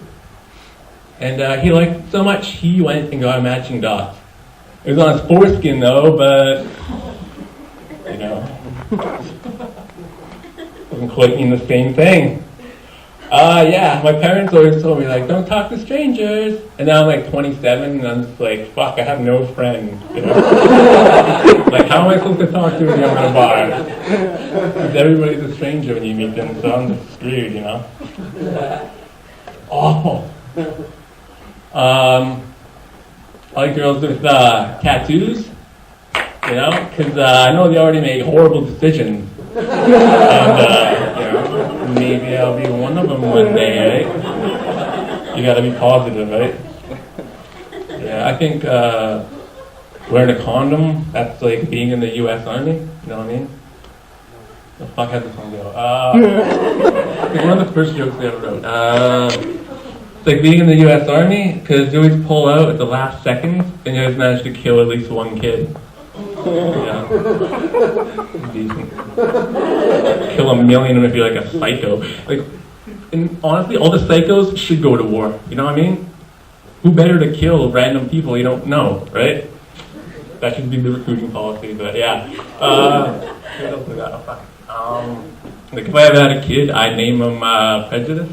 And he liked it so much, he went and got a matching dot. It was on his foreskin, though, but, you know, doesn't quite mean the same thing. Yeah, my parents always told me, like, don't talk to strangers. And now I'm like 27, and I'm just like, fuck, I have no friends, you know? Like, how am I supposed to talk to when I'm at a bar? Because everybody's a stranger when you meet them, so I'm just screwed, you know? Awful. I like girls with tattoos, you know? Because I know they already made horrible decisions. And, you know, maybe I'll be one of them one day, right? You gotta be positive, right? Yeah, I think wearing a condom, that's like being in the U.S. Army, you know what I mean? The fuck, how'd this one go? It's one of the first jokes they ever wrote. It's like being in the U.S. Army, because you always pull out at the last second, and you always manage to kill at least one kid. Yeah. Decent. Kill 1 million if you're like a psycho. Like, and honestly, all the psychos should go to war. You know what I mean? Who better to kill random people you don't know, right? That should be the recruiting policy, but yeah. What else we got? Oh, fuck. Like if I ever had a kid, I'd name him Prejudice.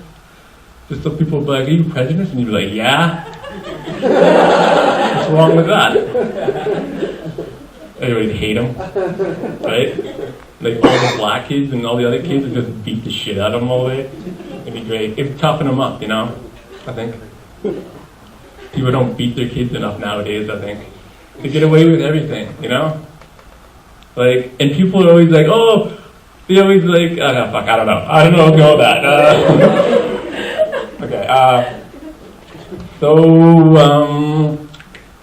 Just so people would be like, are you prejudiced? And you'd be like, yeah. What's wrong with that? Everybody would hate him, right? Like all the black kids and all the other kids would just beat the shit out of him all day. It'd be great. It'd toughen them up, you know? I think. People don't beat their kids enough nowadays, I think. They get away with everything, you know? Like, and people are always like, oh, they always like, oh, no, fuck, I don't know. I don't know what's going with that. Okay,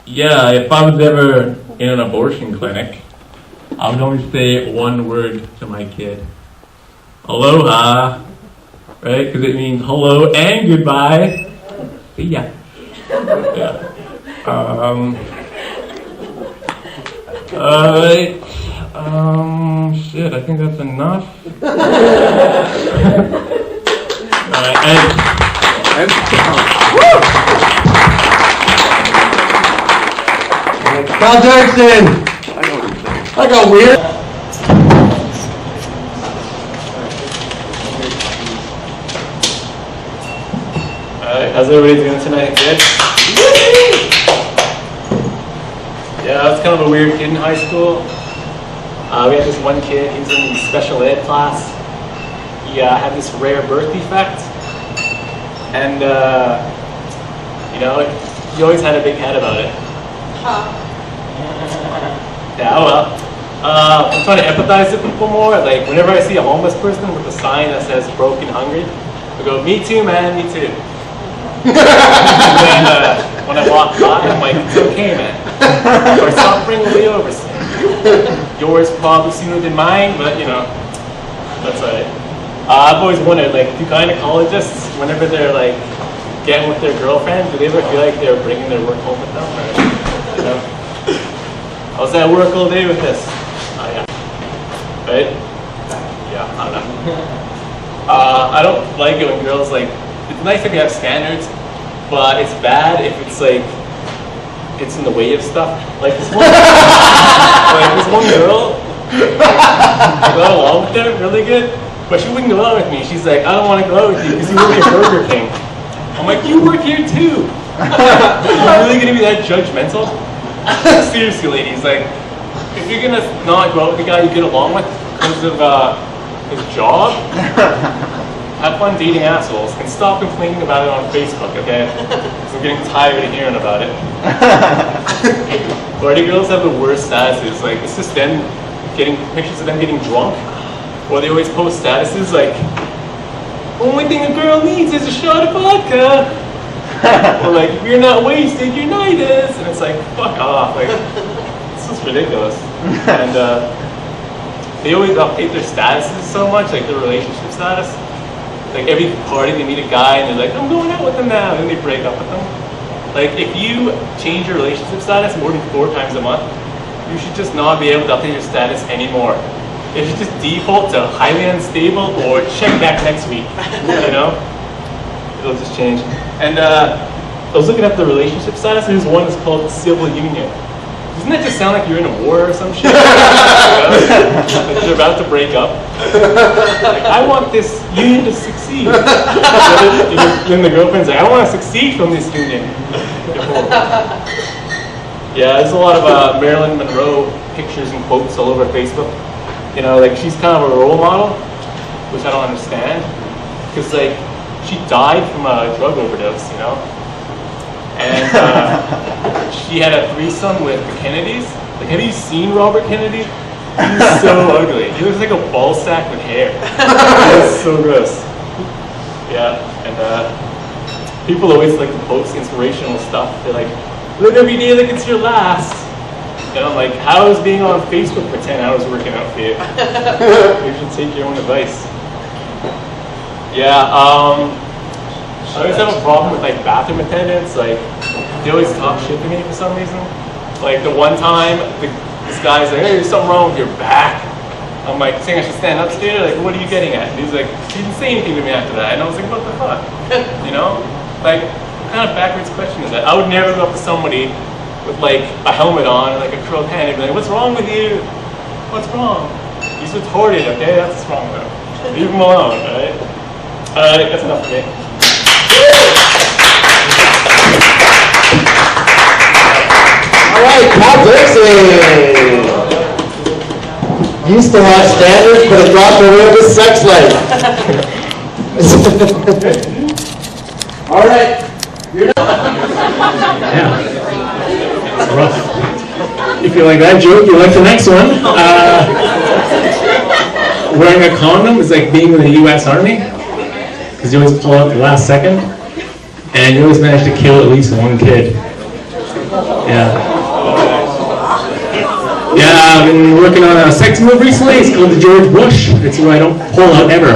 yeah, if I was ever in an abortion clinic, I would always say one word to my kid. Aloha, right? Because it means hello and goodbye. See ya. Yeah. Alright. Shit, I think that's enough. Alright, Cal Derksen! I got weird. Alright, how's everybody doing tonight? Good? Yeah, I was kind of a weird kid in high school. We had this one kid, he was in the special ed class. He had this rare birth defect. And, you know, he always had a big head about it. Yeah, well, I'm trying to empathize with people more. Like, whenever I see a homeless person with a sign that says broken hungry, I go, me too, man, me too. And then when I walk by, I'm like, it's okay, man. Or suffering will be over soon. Yours probably sooner than mine, but you know, that's alright. I've always wondered, like, do gynecologists, whenever they're like getting with their girlfriend, do they ever feel like they're bringing their work home with them? Or, you know? I was at work all day with this. Oh yeah. Right? Yeah, I don't know. I don't like it when girls like, it's nice if you have standards, but it's bad if it's like, it's in the way of stuff. Like this one, girl, I got along with her really good, but she wouldn't go out with me. She's like, I don't want to go out with you because you work at Burger King. I'm like, you work here too. You're really going to be that judgmental? Seriously, ladies, like, if you're going to not go out with the guy you get along with because of his job, have fun dating assholes and stop complaining about it on Facebook, okay? Because I'm getting tired of hearing about it. Party girls have the worst statuses. Like, it's just them getting pictures of them getting drunk. Or they always post statuses like, only thing a girl needs is a shot of vodka. Or like, if you're not wasted, your night is. And it's like, fuck off. Like, it's just ridiculous. And they always update their statuses so much, like their relationship status. Like every party they meet a guy and they're like, I'm going out with them now, and then they break up with them. Like if you change your relationship status more than 4 times a month, you should just not be able to update your status anymore. It should just default to highly unstable or check back next week, you know? It'll just change. And I was looking at the relationship status, there's one that's called civil union. Doesn't that just sound like you're in a war or some shit? Like they're about to break up. Like, I want this union to succeed. Then the girlfriend's like, I want to succeed from this union. Yeah, there's a lot of Marilyn Monroe pictures and quotes all over Facebook. You know, like she's kind of a role model, which I don't understand. Because like, she died from a drug overdose, you know? And she had a threesome with the Kennedys. Like, have you seen Robert Kennedy? He's so ugly. He looks like a ball sack with hair. It's so gross. Yeah, and people always like to post inspirational stuff. They're like, live every day like it's your last. And I'm like, how is being on Facebook for 10 hours working out for you? You should take your own advice. Yeah, I always have a problem with like bathroom attendants. Like they always talk shit to me for some reason. Like the one time this guy's like, hey, there's something wrong with your back. I'm like saying I should stand up straight. Like, what are you getting at? And he's like, he didn't say anything to me after that. And I was like, what the fuck? You know? Like, what kind of backwards question is that? I would never go up to somebody with like a helmet on or like a curled hand and be like, what's wrong with you? What's wrong? He's retarded, okay? That's what's wrong with him. Leave him alone, alright? Alright, that's enough for me. Alright, Cal Derksen! Used to have standards, but it dropped away with his sex life. Alright. Yeah. Rough. If you like that joke, you like the next one. Wearing a condom is like being in the U.S. Army, because you always pull out the last second, and you always manage to kill at least one kid. Yeah. Yeah, I've been working on a sex move recently. It's called the George Bush. It's where I don't pull out ever.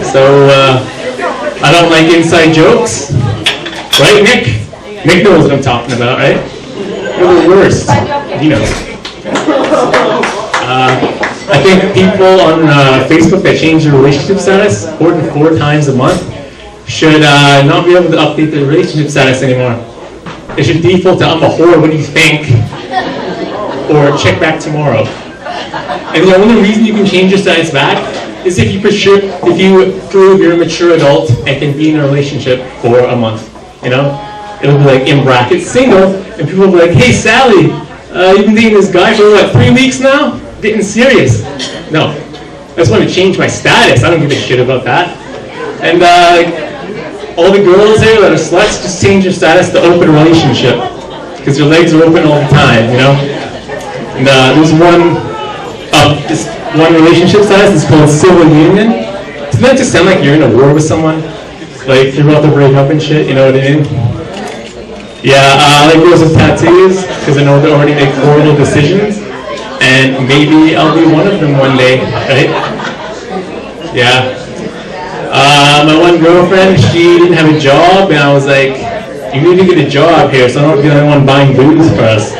So, I don't like inside jokes. Right, Nick? Nick knows what I'm talking about, right? They're the worst. He knows. I think people on Facebook that change their relationship status more than 4 times a month should not be able to update their relationship status anymore. They should default to "I'm a whore, what do you think?" or "check back tomorrow." And the only reason you can change your status back is if you prove you're a mature adult and can be in a relationship for a month. You know, it'll be like in brackets single, and people will be like, "Hey Sally, you've been dating this guy for what, 3 weeks now? Getting serious?" No, I just want to change my status. I don't give a shit about that. And all the girls there that are sluts, just change your status to open relationship, because your legs are open all the time, you know. And there's this one relationship status is called civil union. Doesn't that just sound like you're in a war with someone? Like you're about to break up and shit, you know what I mean? Yeah, I like girls with tattoos, because I know they already make horrible decisions, and maybe I'll be one of them one day, right? Yeah. My one girlfriend, she didn't have a job, and I was like, "You need to get a job here, so I don't be the only one buying booze for us."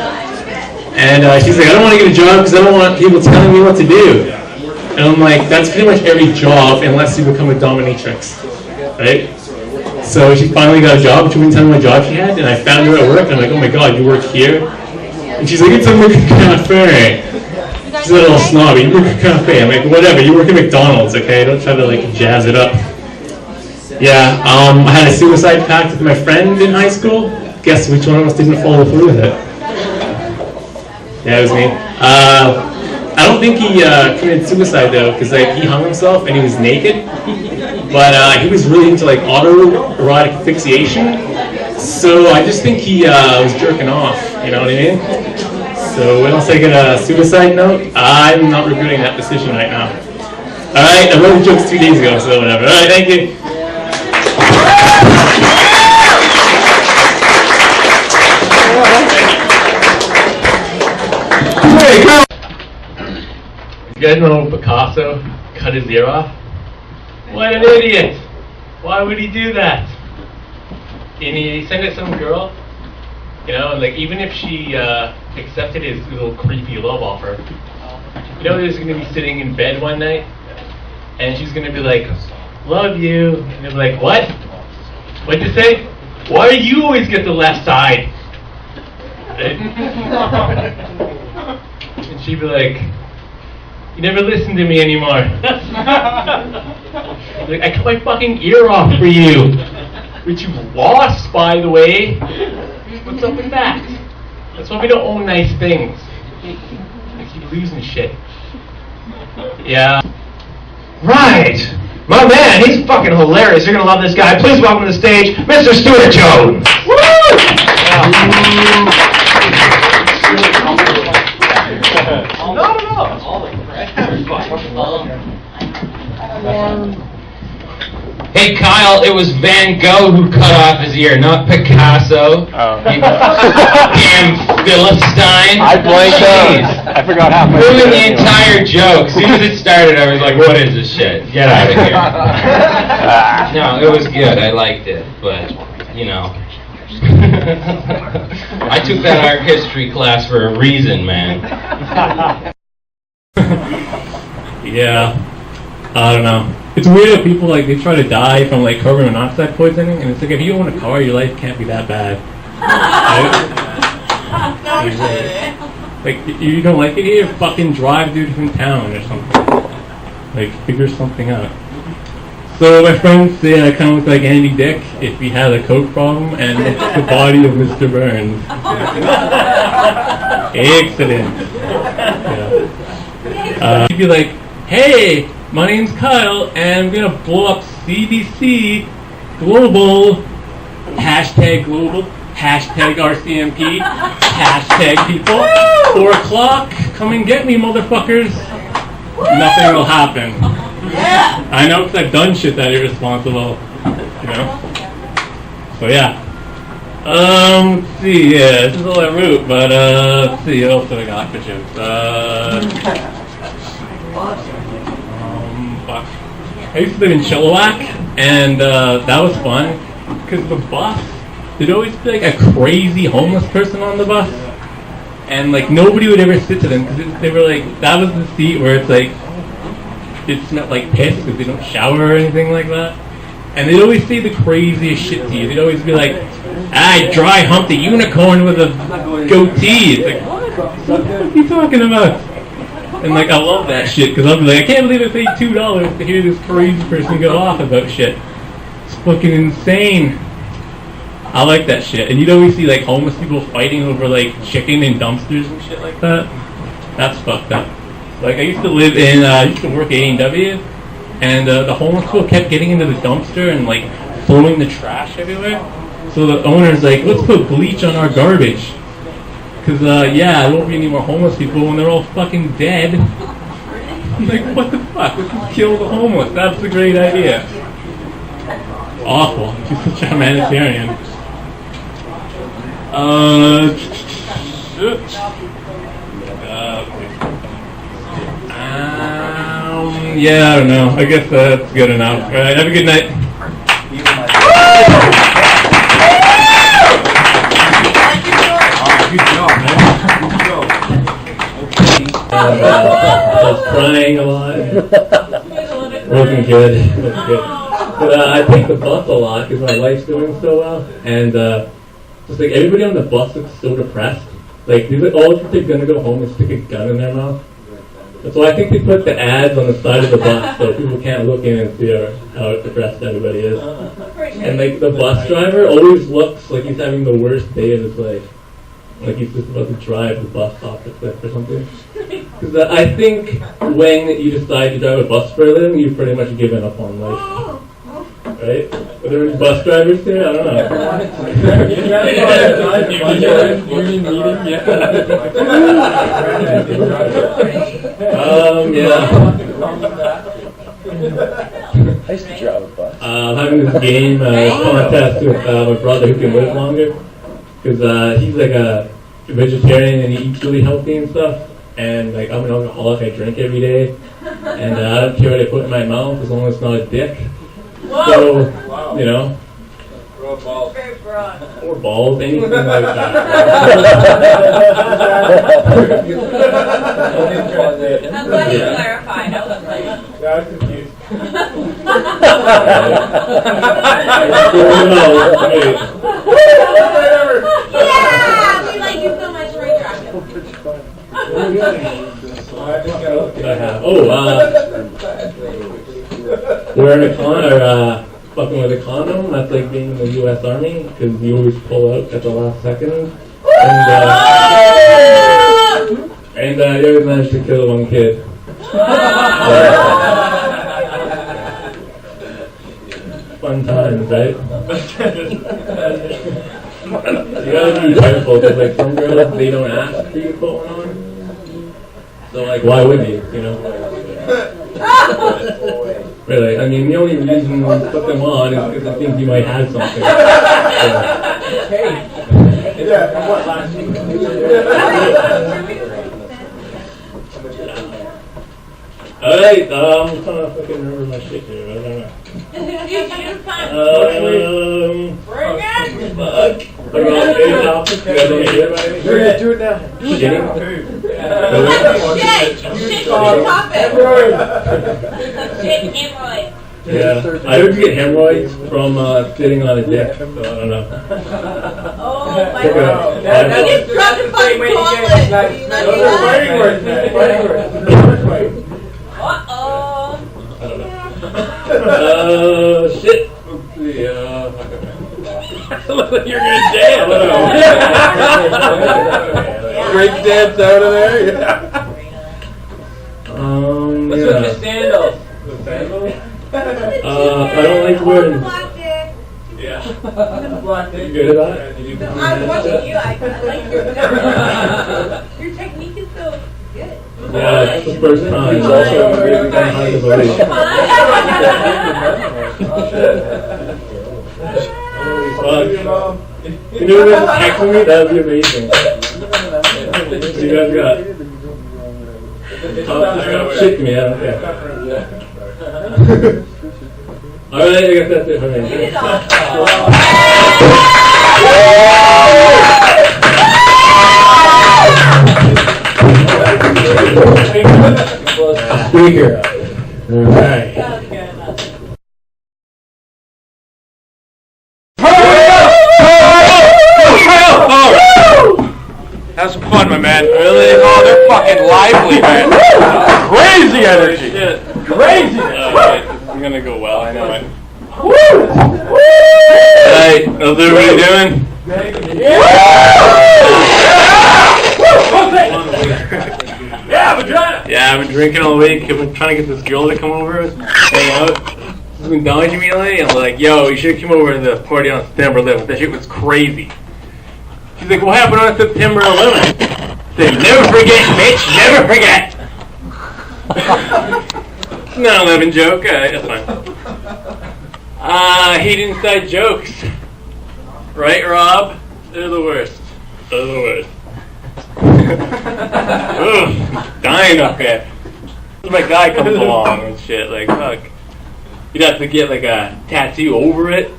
And she's like, "I don't want to get a job because I don't want people telling me what to do." And I'm like, "That's pretty much every job unless you become a dominatrix, right?" So she finally got a job. She wouldn't tell me what job she had, and I found her at work. And I'm like, "Oh my god, you work here?" And she's like, "It's a cafe." She's a little snobby. "You work at a cafe." I'm like, "Whatever. You work at McDonald's, okay? Don't try to like jazz it up." Yeah. I had a suicide pact with my friend in high school. Guess which one of us didn't follow through with it? Yeah, it was me. I don't think he committed suicide though, because like he hung himself and he was naked. But he was really into like autoerotic asphyxiation. So I just think he was jerking off. You know what I mean? So once I get a suicide note, I'm not regretting that decision right now. All right, I wrote the jokes 2 days ago, so whatever. All right, thank you. You guys know Picasso cut his ear off? What an idiot! Why would he do that? And he sent it to some girl, you know, and like even if she accepted his little creepy love offer, you know, he's gonna be sitting in bed one night, and she's gonna be like, "Love you," and he'll be like, "What? What'd you say? Why do you always get the left side?" And she'd be like, "You never listen to me anymore." Like, "I cut my fucking ear off for you." Which you lost, by the way. What's up with that? That's why we don't own nice things. I keep losing shit. Yeah. Right. My man, he's fucking hilarious. You're gonna love this guy. Please welcome to the stage, Mr. Stuart Jones. Woo! Not at all. Hey Kyle, it was Van Gogh who cut off his ear, not Picasso. Oh. You damn Philistine. I blanked out. I forgot half my Ruined the entire joke. As soon as it started, I was like, "What is this shit? Get out of here." No, it was good. I liked it, but you know, I took that art history class for a reason, man. Yeah. I don't know. It's weird that people like they try to die from like carbon monoxide poisoning, and it's like if you own a car, your life can't be that bad. Right? Like, if you don't like it here, fucking drive to a different town or something. Like, figure something out. So my friends say I kind of look like Andy Dick if he had a coke problem and the body of Mr. Burns. Excellent. Yeah. He'd be like, hey, my name's Kyle, and I'm gonna blow up CBC Global, hashtag global, hashtag RCMP, hashtag people, 4 o'clock, come and get me, motherfuckers. Nothing will happen. I know because I've done shit that irresponsible, you know? So yeah. Let's see, yeah, this is all I wrote, but let's see, what else have I got for jokes? Fuck. I used to live in Chilliwack, and that was fun, because the bus, there'd always be like a crazy homeless person on the bus, and like nobody would ever sit to them, because they were like, that was the seat where it's like, it smelled like piss, because they don't shower or anything like that. And they'd always say the craziest shit to you. They'd always be like, I dry humped a unicorn with a goatee. It's like, what are you talking about? And like, I love that shit, because I'll be like, I can't believe I paid $2 to hear this crazy person go off about shit. It's fucking insane. I like that shit. And you'd always see like homeless people fighting over like chicken in dumpsters and shit like that. That's fucked up. Like, I used to live in, I used to work at A&W, and the homeless people kept getting into the dumpster and like throwing the trash everywhere. So the owner's like, let's put bleach on our garbage. Because, yeah, there won't be any more homeless people when they're all fucking dead. I'm like, what the fuck? Let's just kill the homeless. That's a great idea. Awful. She's such a humanitarian. Yeah, I don't know. I guess that's good enough. All right, have a good night. Good job, man. Good job. I was crying a lot. Wasn't good. Wasn't good. But I take the bus a lot because my wife's doing so well, and just like everybody on the bus looks so depressed. Like all they're gonna go home and stick a gun in their mouth. So I think they put the ads on the side of the bus so people can't look in and see how depressed everybody is. And like the bus driver always looks like he's having the worst day of his life. Like he's just about to drive the bus off the cliff or something. Because I think when you decide to drive a bus for a living, you've pretty much given up on life. Right? Are there any bus drivers here? I don't know. Yeah. I used to drive a bus. I'm having this game contest with my brother who can live longer. Because he's like a vegetarian and he eats really healthy and stuff. And like I'm an alcoholic, I drink every day. And I don't care what I put in my mouth as long as it's not a dick. Whoa. So, you know. Or balls. Very broad. Or balls, anything like that. I'm glad you clarified. I was like... Yeah, I was confused. Yeah! We like you so much, Ray Dragon. What did I have? Wearing a fucking with a condom, that's like being in the U.S. Army, because you always pull out at the last second. And you always managed to kill one kid. Fun times, right? You gotta be careful, because like some girls, they don't ask for you to put one on. So like, why would you, you know? Really, I mean, the only reason we put them on is because I think you might have something. Yeah, from what last week? Alright, I'm trying to fucking remember my shit here. I don't know. Bring it! Fuck. Do it now. Shitting? Shit! Shit! Stop it! Shit, hemorrhoid. Yeah, I heard you get hemorrhoids from sitting on a dick, so I don't know. Oh my Take a- god. You just dropped the fucking gauntlet. You know that? Uh-oh. I don't know. Shit. Let's see, look like you're gonna dance. Break dance out of there. Yeah. What's with the sandals? I don't like wearing. Yeah. You good at that? I'm watching you. I like your technique is so good. Yeah, it's the first time. It's also really kind of hard to believe. Can you guys text me? That would be amazing. You guys got. Shit me, I don't care. Alright, I guess that's it for me. Speaker. Alright. Have some fun, my man. Really? Oh, they're fucking lively, man. Crazy energy. Crazy. I'm gonna go well, I know it. Hey, how's everybody doing? Yeah, I've been drinking all week. I've been trying to get this girl to come over, hang out. She's been dodging me lately. I'm like, yo, you should come over to the party on September 11th. That shit was crazy. She's like, what happened on September 11th? I said, never forget, bitch, never forget. It's not an 11 joke. That's fine. Hate inside jokes. Right, Rob? They're the worst. They're the worst. Ugh, dying up there. My guy comes along and shit, like, fuck. You'd have to get, like, a tattoo over it,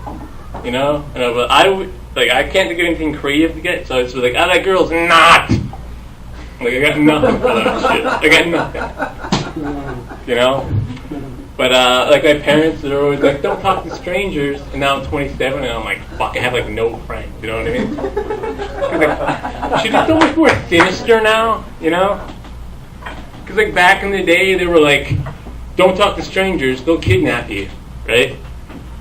you know? And but I can't think of anything creative to get, so it's like, that girl's not! Like, I got nothing for that shit. I got nothing. You know? But, like, my parents, they're always like, don't talk to strangers. And now I'm 27, and I'm like, fuck, I have, like, no friends. You know what I mean? Like, she's just so much more sinister now, you know? Because, like, back in the day, they were like, don't talk to strangers, they'll kidnap you, right?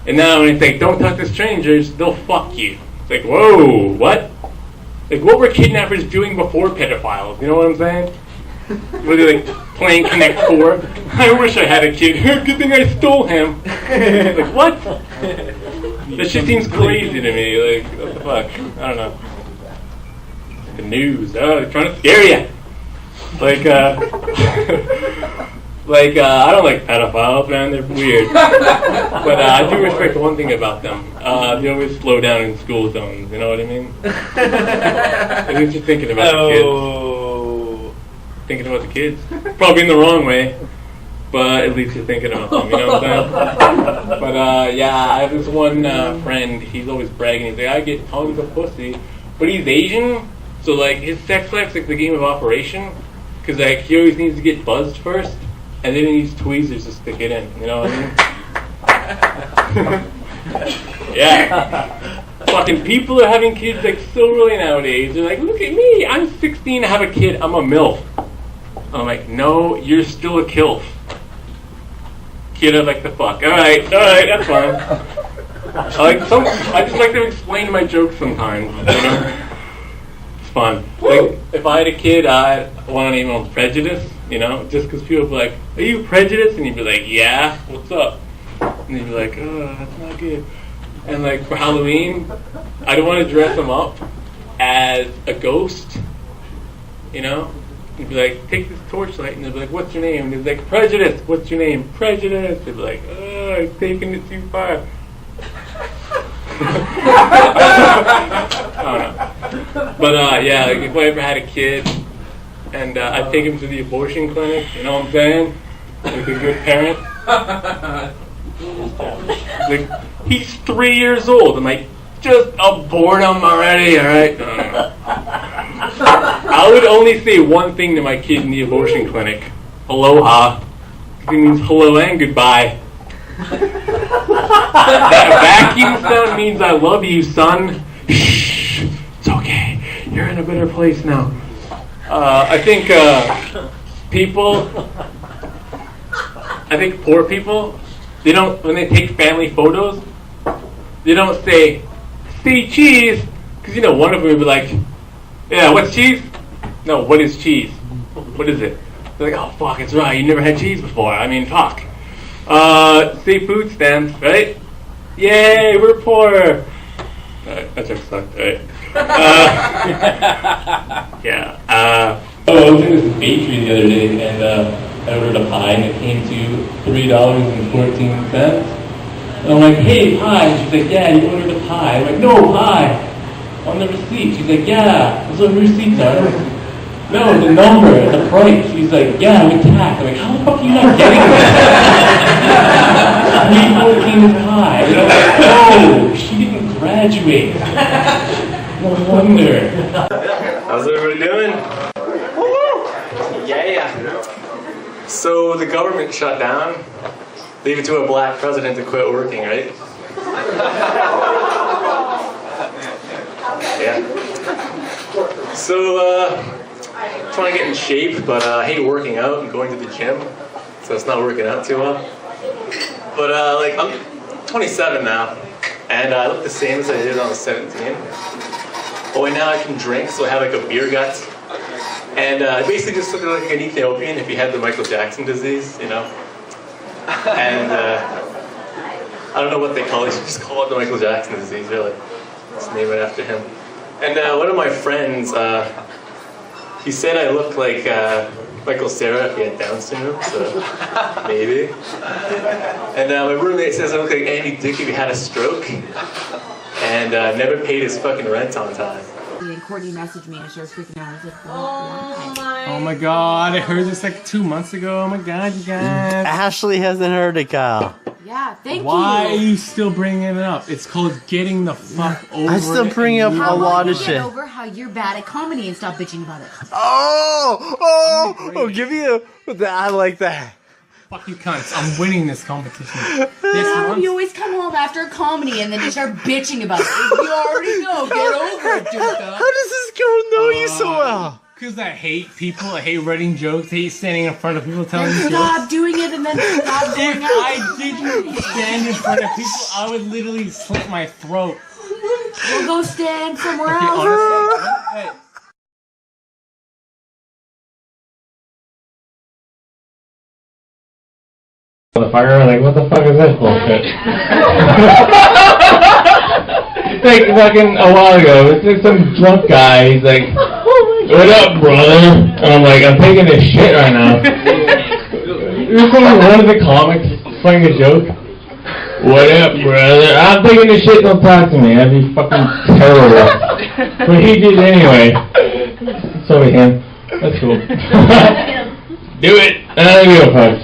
And now when it's like, don't talk to strangers, they'll fuck you. It's like, whoa, what? Like, what were kidnappers doing before pedophiles? You know what I'm saying? Were they, like, playing Connect 4? I wish I had a kid. Good thing I stole him. Like, what? That shit seems crazy to me. Like, what the fuck? I don't know. The news. Oh, they're trying to scare you. Like, I don't like pedophiles, man. They're weird. But I do respect one thing about them. They always slow down in school zones. You know what I mean? At least you're thinking about the kids. Thinking about the kids. Probably in the wrong way. But at least you're thinking about them. You know what I'm saying? But, yeah, I have this one friend. He's always bragging. He's like, I get tons of pussy. But he's Asian. So, like, his sex life's like the game of Operation. Because, like, he always needs to get buzzed first. And then he needs tweezers to stick it in. You know what I mean? Yeah. Fucking people are having kids, like, so early nowadays. They're like, look at me. I'm 16 to have a kid. I'm a MILF. I'm like, no, you're still a KILF. Kid I'd like to fuck. Alright, that's fine. I just like to explain my jokes sometimes, you know? It's fun. Like, if I had a kid, I'd want to name him Prejudice, you know? Just because people would be like, are you prejudiced? And he'd be like, yeah, what's up? And he'd be like, oh, that's not good. And like, for Halloween, I don't want to dress him up as a ghost, you know? He'd be like, take this torchlight, and they'd be like, what's your name? And he'd be like, Prejudice. What's your name? Prejudice. They'd be like, oh, I've taken it too far. I don't know. But, yeah, like, if I ever had a kid, and I'd take him to the abortion clinic, you know what I'm saying? Like a good parent. Like, he's 3 years old. I'm like, just abort him already, alright? No. I would only say one thing to my kid in the abortion clinic. Aloha. It means hello and goodbye. That vacuum sound means I love you, son. Shh, it's okay. You're in a better place now. I think poor people, they don't, when they take family photos, they don't say, see cheese, because you know, one of them would be like, yeah, what's cheese? No, what is cheese? What is it? They're like, oh fuck, it's right, you never had cheese before. I mean, fuck. See food stands, right? Yay, we're poor. That joke sucked, right? Yeah. I was in this bakery the other day, and I ordered a pie, and it came to $3.14. And I'm like, hey, pie. And she's like, yeah, you ordered a pie. I'm like, no, pie. On the receipt. She's like, yeah, that's what receipts are. No, the number, the price. She's like, yeah, with tax. I'm like, how the fuck are you not getting this? $3.14 pie. And I'm like, oh, she didn't graduate. No wonder. How's everybody doing? Yeah. So the government shut down. Leave it to a black president to quit working, right? Yeah. So, trying to get in shape, but I hate working out and going to the gym, so it's not working out too well. But like, I'm 27 now, and I look the same as I did when I was 17. Only now I can drink, so I have like a beer gut. And basically just look like an Ethiopian if you had the Michael Jackson disease, you know? And I don't know what they call it, you should just call it the Michael Jackson disease, really. Just name it after him. And one of my friends, he said I look like Michael Cera if he had Down syndrome, so maybe. And my roommate says I look like Andy Dick if he had a stroke. And never paid his fucking rent on time. And Courtney messaged me and she was freaking out. I was like, why? Oh my god, I heard this like 2 months ago. Oh my god, you guys. Ashley hasn't heard it, Kyle. Yeah, thank Why you. are you still bringing it up? It's called getting the fuck over it. I still bring up a lot of shit. Get over how you're bad at comedy and stop bitching about it. Oh, give you I like that. Fuck you cunts, I'm winning this competition. You always come home after a comedy and then you start bitching about it. You already know, get over it, Jerka. How does this girl know you so well? Because I hate people, I hate writing jokes, I hate standing in front of people telling Then jokes. stop doing it and then stop going If out. I didn't stand in front of people, I would literally slit my throat. We'll go stand somewhere Okay, else. honestly, hey. Motherfucker, like, what the fuck is this bullshit? Like, fucking a while ago, it's like some drunk guy, he's like, what up, brother? And I'm like, I'm taking this shit right now. There's one of the comics playing a joke. What up, brother? I'm taking this shit, don't talk to me. That'd be fucking terrible. But he did anyway. So we him. That's cool. Do it! I don't give a fuck.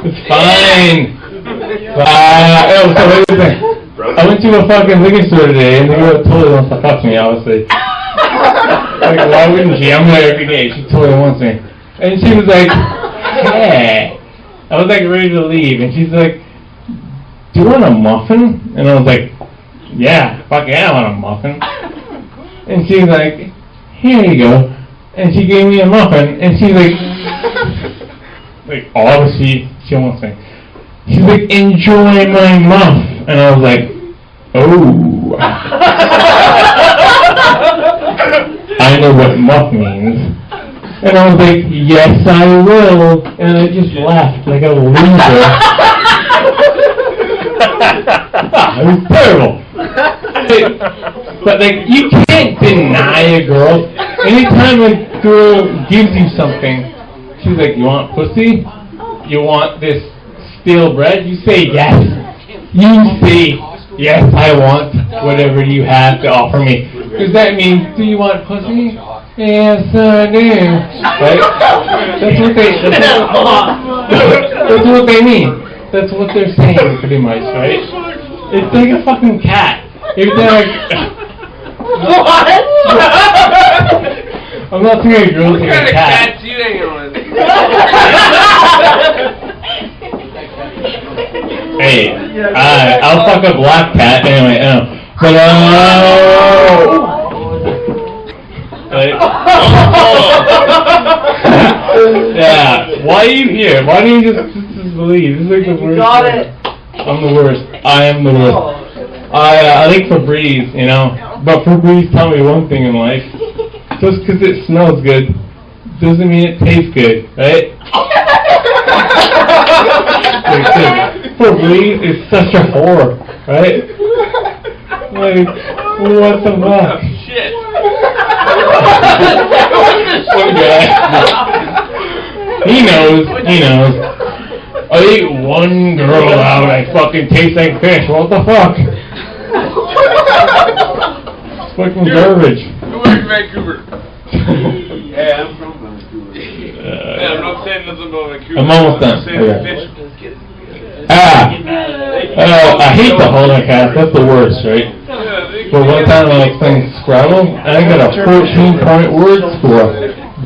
It's fine. So here's the thing. I went to a fucking liquor store today, and the girl totally wants to fuck me, obviously. Like, why wouldn't she? I'm there every day. She totally wants me. And she was like, hey. I was like ready to leave, and she's like, do you want a muffin? And I was like, yeah, fuck yeah, I want a muffin. And she's like, here you go. And she gave me a muffin, and she's like, obviously, she wants me. She's like, enjoy my muff. And I was like, oh. I know what muff means. And I was like, yes, I will. And I just laughed like a loser. It was terrible. But, like, you can't deny a girl. Anytime a girl gives you something, she's like, you want pussy? You want this stale bread? You say yes. You say, yes, I want whatever you have to offer me. Because that means, do you want pussy? Yes, I do. Right? That's what they mean. That's what they're saying, pretty much, right? It's like a fucking cat. If they're like... What? I'm not saying a girl's like a cat. you hanging on? Alright. I'll fuck a black cat anyway. But yeah. Why are you here? Why don't you just believe? This is like the worst. Got it. I'm the worst. I am the worst. I like Febreze, you know. But Febreze taught me one thing in life. Just because it smells good doesn't mean it tastes good, right? Febreze is such a whore, right? Like, what the fuck? Shit. One guy. He knows. I ate one girl out, I fucking taste like fish. What the fuck? It's fucking garbage. Who are in Vancouver? Yeah, I'm from Vancouver. Yeah, I'm not saying nothing about Vancouver. I'm almost done. I'm saying fish. I hate the holocast. That's the worst, right? But one time I was playing Scrabble, and I got a 14-point word score.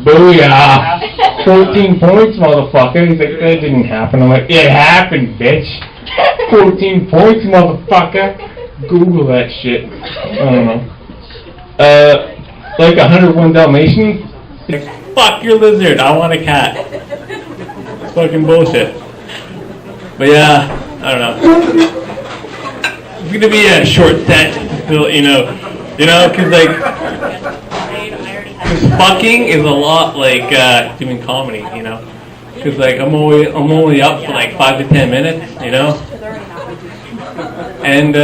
Booyah! 14 points, motherfucker. He's like, that didn't happen. I'm like, it happened, bitch. 14 points, motherfucker. Google that shit. I don't know. Like 101 Dalmatians? Fuck your lizard, I want a cat. It's fucking bullshit. But yeah, I don't know. It's gonna be a short set, you know, cause like, cause fucking is a lot like doing comedy, you know, cause like I'm only up for like 5 to 10 minutes, you know, and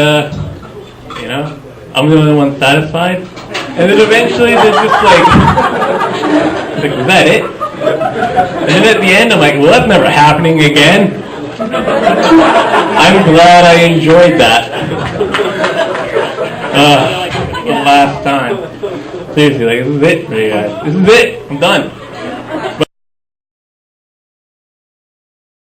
you know, I'm the only one satisfied, and then eventually there's just like, was that it? And then at the end I'm like, well, that's never happening again. I'm glad I enjoyed that. The last time. Seriously, like, this is it for you guys. This is it. I'm done.